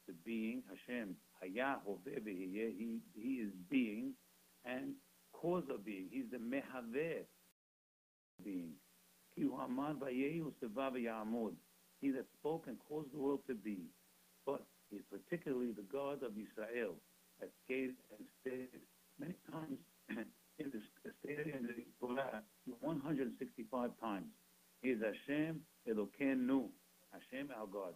the being, Hashem, Hayah, Hoveh, V'hiyeh, He is being, and cause of being. He's the Mehaveh being. He that spoke and caused the world to be. But He's particularly the God of Israel, as stated many times in the stated in the Torah 165 times. He is Hashem Elokeinu, Hashem our God.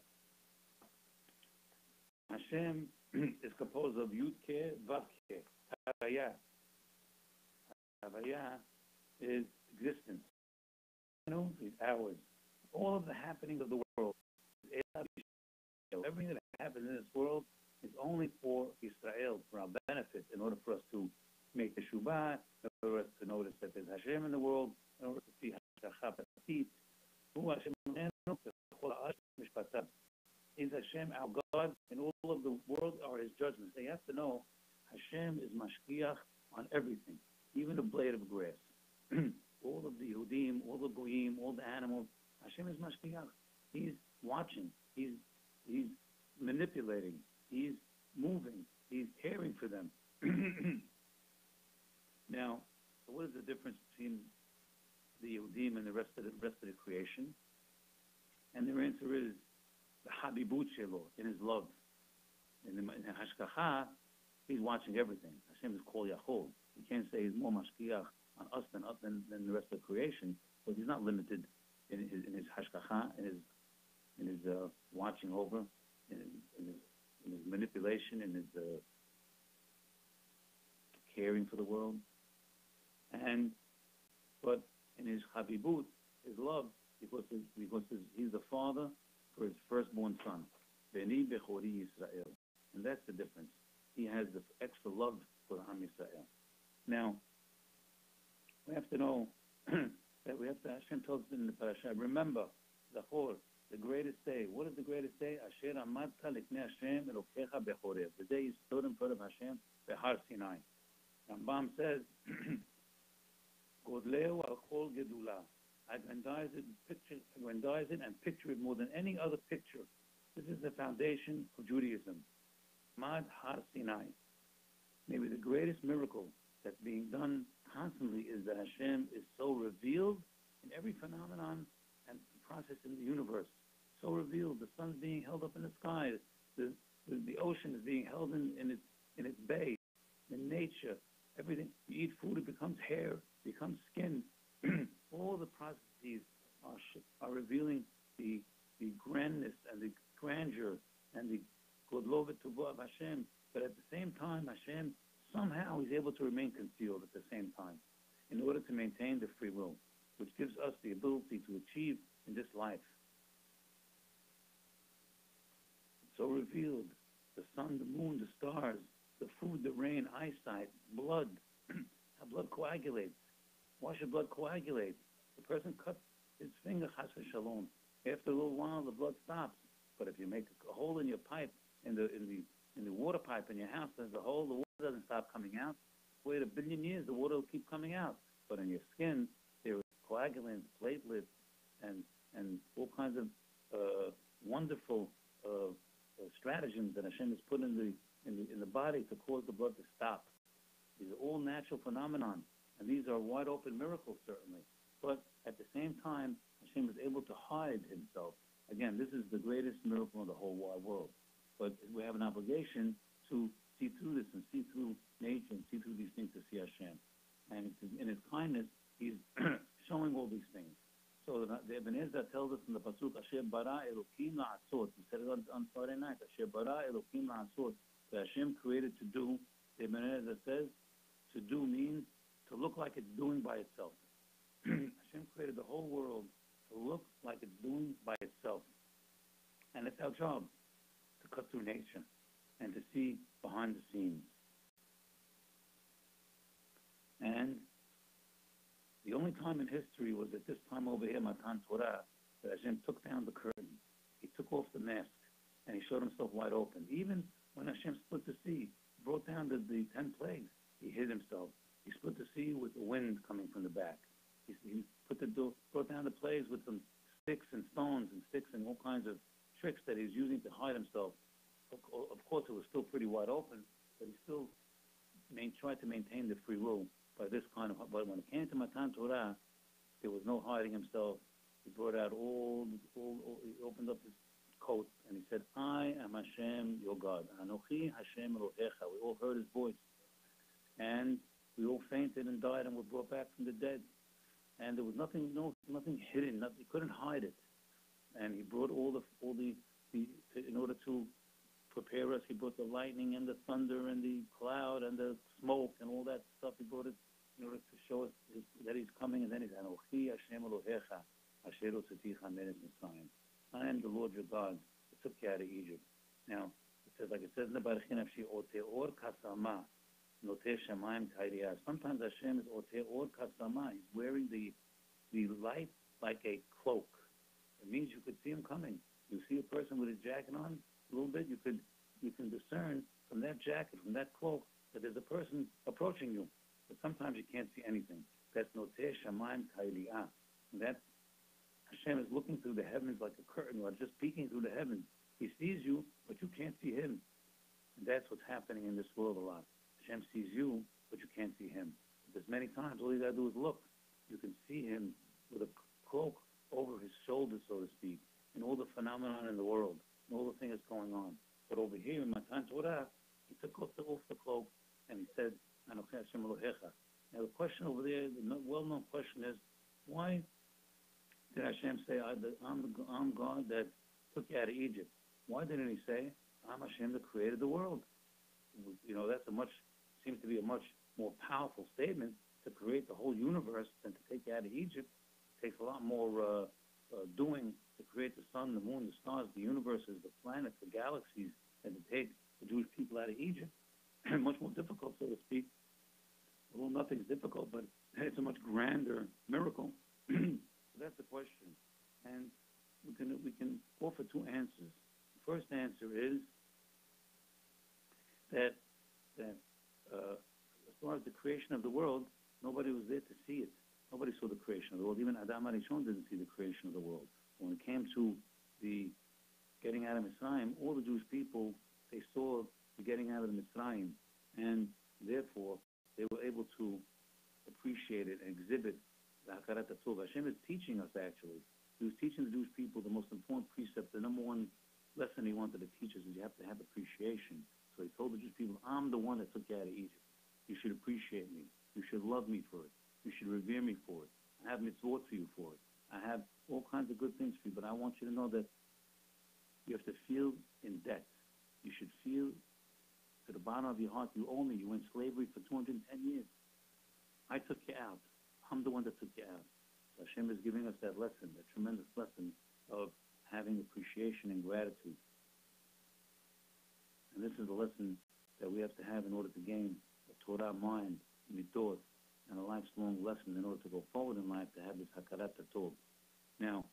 Hashem is composed of Yud-Ke, Vav-Ke, Havaya. Havaya is existence. Is ours. All of the happening of the world, everything that happens in this world is only for Israel, for our benefit, in order for us to make the Shubah, in order for us to notice that there's Hashem in the world, in order to see is Hashem our God, and all of the world are His judgments. They have to know Hashem is mashkiach on everything, even a blade of grass. All of the Yehudim, all the Goyim, all the animals, Hashem is mashkiach. He's watching. He's manipulating. He's moving. He's caring for them. Now, what is the difference between the Yehudim and the rest of the creation? And their answer is the Habibut Shelo, in His love. In the Hashkacha, He's watching everything. Hashem is Kol Yachol. You can't say He's more mashkiach on us than the rest of creation, but He's not limited in his hashkacha, in his watching over, in his manipulation, in his caring for the world, but in His habibut, His love, because He's the father for His firstborn son, Beni Bechori Yisrael, and that's the difference. He has the extra love for Am Yisrael. Now, we have to know that Hashem tells us in the parasha, remember, the greatest day. What is the greatest day? Asher amadta lifnei Hashem Elokecha bechorev. The day you stood in front of Hashem, Behar Sinai. Rambam says, Godleu al kol gedula. Aggrandize it and picture it more than any other picture. This is the foundation of Judaism. Mad Har Sinai. Maybe the greatest miracle that's being done constantly is that Hashem is so revealed in every phenomenon and process in the universe. So revealed. The sun's being held up in the sky. The ocean is being held in its bay. In nature, everything. You eat food, it becomes hair, becomes skin. All the processes are revealing the grandness and the grandeur and the Godlov Tuvah of Hashem. But at the same time, Hashem somehow is able to remain concealed at the same time in order to maintain the free will, which gives us the ability to achieve in this life. So revealed, the sun, the moon, the stars, the food, the rain, eyesight, blood. How blood coagulates. Why should blood coagulate? The person cuts his finger, chas v'shalom. After a little while, the blood stops. But if you make a hole in your pipe, in the water pipe in your house, there's a hole, the water doesn't stop coming out. Wait 1 billion years, the water will keep coming out. But in your skin, there is coagulants, platelets, and all kinds of wonderful stratagems that Hashem has put in the body to cause the blood to stop. These are all natural phenomenon, and these are wide open miracles certainly. But at the same time, Hashem is able to hide Himself. Again, this is the greatest miracle in the whole wide world. But we have an obligation to see through this and see through nature and see through these things to see Hashem. And in His kindness, He's showing all these things. So the Ibn Ezra tells us in the Pasuk, Asher bara Elokim la'asot. We said it on Friday night. Asher bara Elokim la'asot. That Hashem created to do. The Ibn Ezra says, to do means to look like it's doing by itself. Hashem created the whole world to look like it's doing by itself. And it's our job to cut through nature and to see behind the scenes. And the only time in history was at this time over here, Matan Torah, that Hashem took down the curtain. He took off the mask and He showed Himself wide open. Even when Hashem split the sea, brought down the 10 plagues, He hid Himself. He split the sea with the wind coming from the back. He brought down the plagues with some sticks and stones and sticks and all kinds of tricks that He's using to hide Himself. Of course, it was still pretty wide open, but He still tried to maintain the free will by this kind of. But when it came to Matan Torah, there was no hiding Himself. He brought out He opened up His coat and He said, "I am Hashem, your God. Anochi Hashem Elohecha." We all heard His voice, and we all fainted and died and were brought back from the dead. And there was nothing hidden. He couldn't hide it. And He brought in order to prepare us, He brought the lightning and the thunder and the cloud and the smoke and all that stuff. He brought it in order to show us that He's coming. And then He's Anochi Hashem Elohecha Asher Hotzeticha Me'eretz Mitzrayim. I am the Lord your God that took you out of Egypt. Now, like it says in the Barachin Afshi, Ote Or Kasama. Sometimes Hashem is Ote Or Kasama. He's wearing the light like a cloak. It means you could see Him coming. You see a person with a jacket on, a little bit, you can discern from that jacket, from that cloak, that there's a person approaching you. But sometimes you can't see anything. That's Noteh Shamayim Kailiyah. That Hashem is looking through the heavens like a curtain, or just peeking through the heavens. He sees you, but you can't see Him. And that's what's happening in this world a lot. Hashem sees you, but you can't see Him. There's many times all you got to do is look. You can see Him with a cloak over His shoulders, so to speak, and all the phenomenon in the world, and all the things that's going on. But over here in Matan Torah, He took off the cloak, and He said, Anochi Hashem Elohecha. Now the question over there, the well-known question is, why did Hashem say, I'm God that took you out of Egypt? Why didn't He say, I'm Hashem that created the world? That's seems to be a much more powerful statement to create the whole universe than to take you out of Egypt. It takes a lot more doing to create the sun, the moon, the stars, the universes, the planets, the galaxies, and to take the Jewish people out of Egypt. Much more difficult, so to speak. Well, nothing's difficult, but it's a much grander miracle. So that's the question. And we can offer two answers. The first answer is that as far as the creation of the world, nobody was there to see it. Nobody saw the creation of the world. Even Adam HaRishon didn't see the creation of the world. When it came to the getting out of Mitzrayim, all the Jewish people, they saw the getting out of the Mitzrayim, and therefore they were able to appreciate it and exhibit the Hakarat HaTov. Hashem is teaching us, actually. He was teaching the Jewish people the most important precept, the number one lesson He wanted to teach us is you have to have appreciation. So He told the Jewish people, I'm the one that took you out of Egypt. You should appreciate me. You should love me for it. You should revere me for it. I have mitzvot for you for it. I have all kinds of good things for you, but I want you to know that you have to feel in debt. You should feel to the bottom of your heart, you owe me. You were in slavery for 210 years. I took you out. I'm the one that took you out. So Hashem is giving us that lesson, that tremendous lesson of having appreciation and gratitude. And this is the lesson that we have to have in order to gain a Torah mind, mitzvot, and a lifelong lesson in order to go forward in life to have this Hakarat HaTov. Now,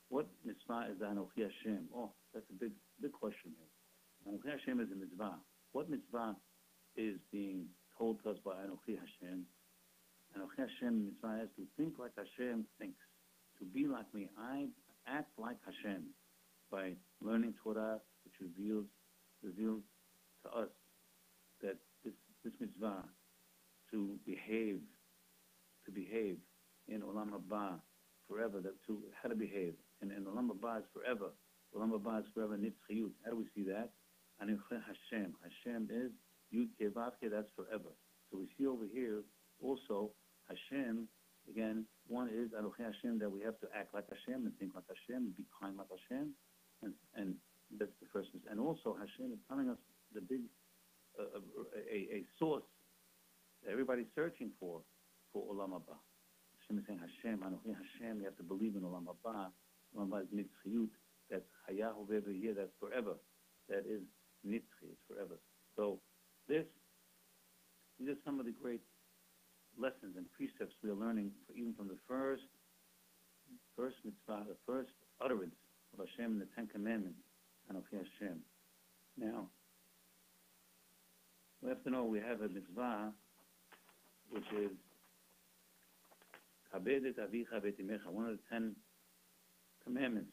what mitzvah is Anochi Hashem? Oh, that's a big question here. Anochi Hashem is a mitzvah. What mitzvah is being told to us by Anochi Hashem? Anochi Hashem mitzvah is to think like Hashem thinks, to be like me. I act like Hashem by learning Torah, which reveals to us that this mitzvah to behave in Olam Haba forever, how to behave. And Olam Haba is forever. Olam Haba is forever, nitzchiyut. How do we see that? Anochi Hashem. Hashem is Yud Kei Vav Kei, that's forever. So we see over here also Hashem, again, one is Anochi Hashem, that we have to act like Hashem and think like Hashem and be kind like Hashem. And that's the first. And also Hashem is telling us the big, a source that everybody's searching for Olam Haba. Hashem is saying Hashem, Anochi Hashem, you have to believe in Olam Haba. Olam Haba is nitzchiyut, that's Hayahu Ve'Vehiyeh, that's forever. That is nitzchi, it's forever. So these are some of the great lessons and precepts we are learning, even from the first mitzvah, the first utterance of Hashem in the Ten Commandments, Anochi Hashem. Now, we have to know we have a mitzvah which is Chabed et avicha v'et imecha, one of the 10 commandments.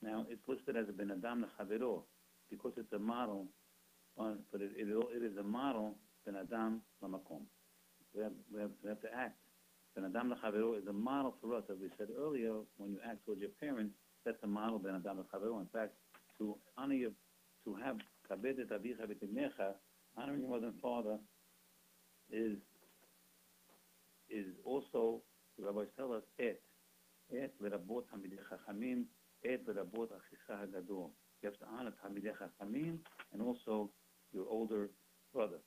Now, it's listed as a ben adam lechavero because it's a model, but it is a model ben adam lamakom. We have to act. Ben adam lechavero is a model for us, as we said earlier. When you act towards your parents, that's a model ben adam lechavero. In fact, to honor you, to have Chabed et avicha v'et imecha, honoring your mother and father, is also, the rabbis tell us, et lerabot hamidei chachamim, et lerabot achicha hagadol. You have to honor hamidei chachamim and also your older brother.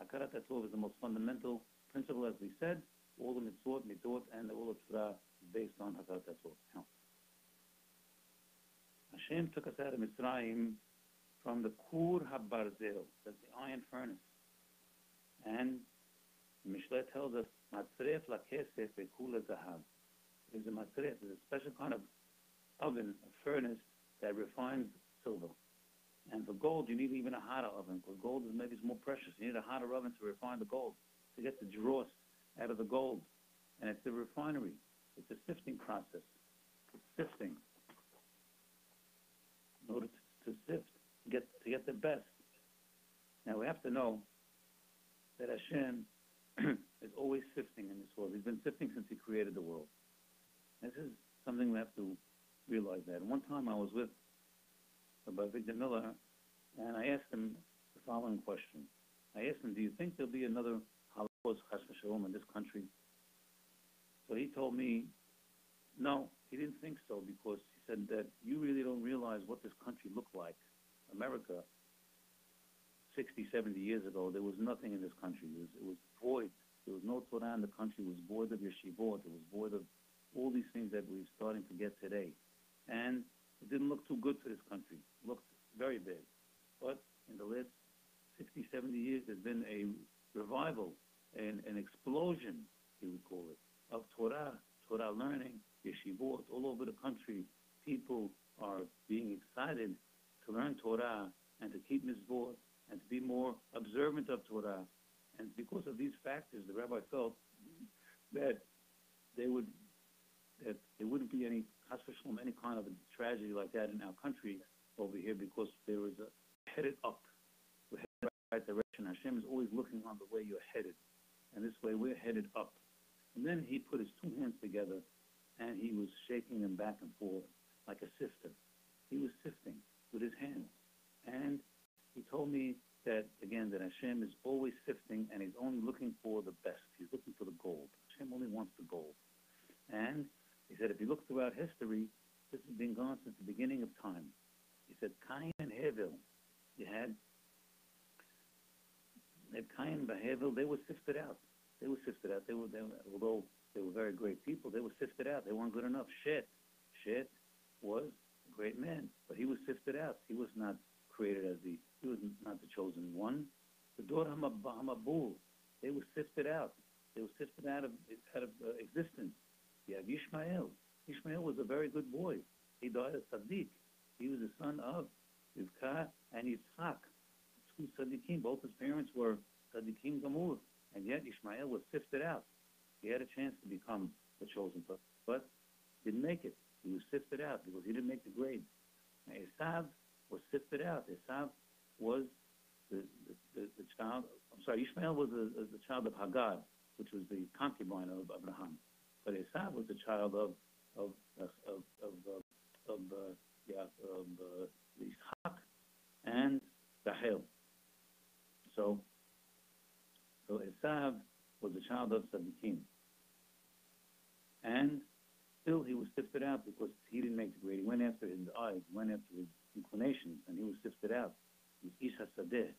Hakarat HaTorah is the most fundamental principle, as we said. All the mitzvot, midot, and all the Torah is based on Hakarat HaTorah. Now, Hashem took us out of Mitzrayim from the Kur HaBarzel, that's the iron furnace. And Mishle tells us, Matzref la-kesef ve'kula zahav. There's a matzref, there's a special kind of oven, a furnace, that refines silver. And for gold, you need even a hotter oven, because gold is maybe more precious. You need a hotter oven to refine the gold, to get the dross out of the gold. And it's the refinery. It's a sifting process. It's sifting. In order to sift, to get the best. Now we have to know that Hashem is always sifting in this world. He's been sifting since he created the world. This is something we have to realize that. And one time I was with Rabbi Victor Miller, and I asked him the following question. I asked him, do you think there'll be another Holocaust, Chas v'Shalom, in this country? So he told me, no, he didn't think so, because he said that you really don't realize what this country looked like. America, 60, 70 years ago, there was nothing in this country. It was void. There was no Torah in the country. It was void of yeshivot. It was void of all these things that we're starting to get today. And it didn't look too good for this country. It looked very bad. But in the last 60, 70 years, there's been a revival, an explosion, he would call it, of Torah learning, yeshivot, all over the country. People are being excited to learn Torah and to keep mitzvot and to be more observant of Torah. And because of these factors, the rabbi felt that there wouldn't be any chas v'shalom, any kind of a tragedy like that in our country over here, because there was a headed up. We're headed in the right direction. Hashem is always looking on the way you're headed. And this way we're headed up. And then he put his two hands together and he was shaking them back and forth like a sifter. He was sifting with his hands. And he told me that, again, that Hashem is always sifting and he's only looking for the best. He's looking for the gold. Hashem only wants the gold. And he said, if you look throughout history, this has been going since the beginning of time. He said, Cain and Hevel, you had Cain and Hevel, they were sifted out. They were sifted out. Although they were very great people, they were sifted out. They weren't good enough. Shet was a great man, but he was sifted out. He was not created he was not the chosen one. The Dor Hamabul, they were sifted out. They were sifted out of existence. You have Ishmael. Ishmael was a very good boy. He died as Tzaddik. He was the son of Rivka and Yitzchak, two Tzaddikim. Both his parents were Tzaddikim Gamur, and yet Ishmael was sifted out. He had a chance to become the chosen person, but didn't make it. He was sifted out because he didn't make the grade. Esav was sifted out. Esav was the child. I'm sorry, Ishmael was the child of Hagar, which was the concubine of Abraham. But Esav was the child of Yitzchak and Rachel. So Esav was the child of Sadikim. And still he was sifted out because he didn't make the grade. He went after his eyes, went after his inclinations, and he was sifted out. He was Ish HaSadeh.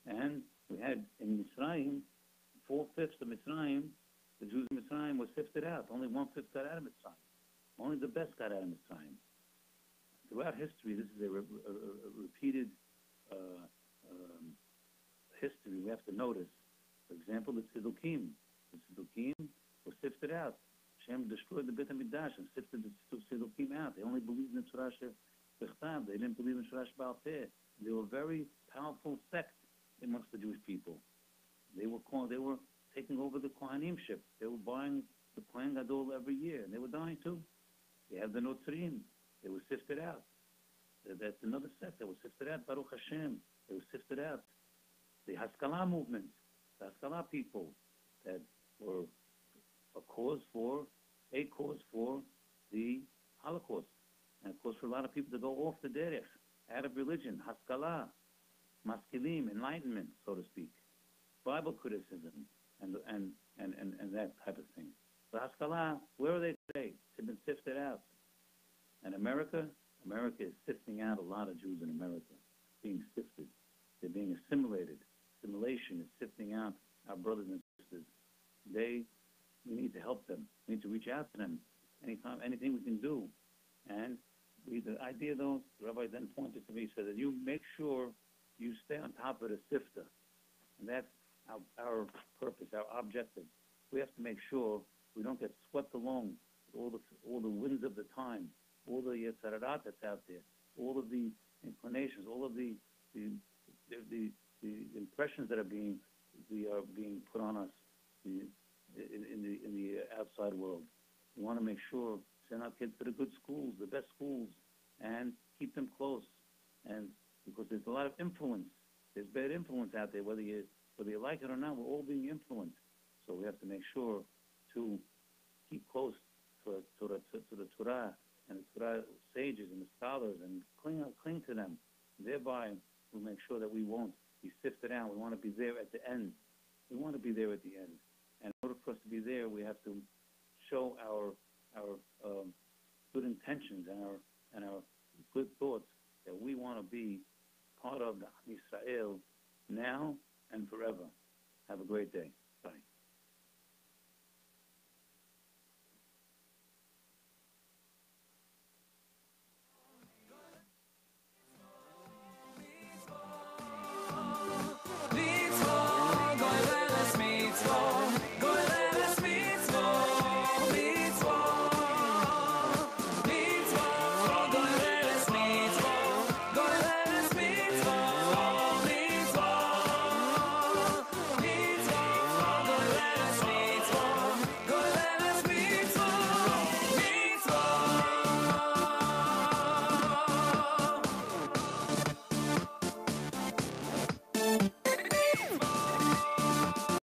And we had in Mitzrayim, 4/5 of Mitzrayim, the Jews in Mitzrayim were sifted out. Only 1/5 got out of Mitzrayim. Only the best got out of Mitzrayim. Throughout history, this is a repeated history we have to notice. For example, the Tzedukim. The Tzedukim were sifted out. Hashem destroyed the Beit HaMikdash and sifted the Tzedukim out. They only believed in Torah Shebechtav. They didn't believe in Torah Shebaal Peh. They were a very powerful sect amongst the Jewish people. They were taking over the Kohanimship. They were buying the Kohen Gadol every year, and they were dying too. You have the Notrim. They were sifted out. That's another sect that was sifted out. Baruch Hashem. They were sifted out. The Haskalah movement, the Haskalah people that were a cause for the Holocaust, and of course for a lot of people to go off the derech, out of religion, Haskalah, Maskilim, enlightenment, so to speak, Bible criticism, and that type of thing. The Haskalah, where are they today? They've been sifted out. And America is sifting out a lot of Jews in America, being sifted. They're being assimilated. Assimilation is sifting out our brothers and sisters. We need to help them. We need to reach out to them anytime, anything we can do. And the idea, though, the rabbi then pointed to me, said that you make sure you stay on top of the sifter. And that's our purpose, our objective. We have to make sure we don't get swept along with all the winds of the time, all the yetzarat that's out there, all of the inclinations, all of the impressions that are being put on us in the outside world. We want to make sure send our kids to the good schools, the best schools, and keep them close. And because there's a lot of influence, there's bad influence out there, whether you like it or not. We're all being influenced, so we have to make sure to keep close to the Torah and the Torah sages and the scholars and cling to them. Thereby, we'll make sure that we won't be sifted out. We want to be there at the end. We want to be there at the end. And in order for us to be there, we have to show our good intentions and our good thoughts that we want to be part of the Israel now and forever. Have a great day.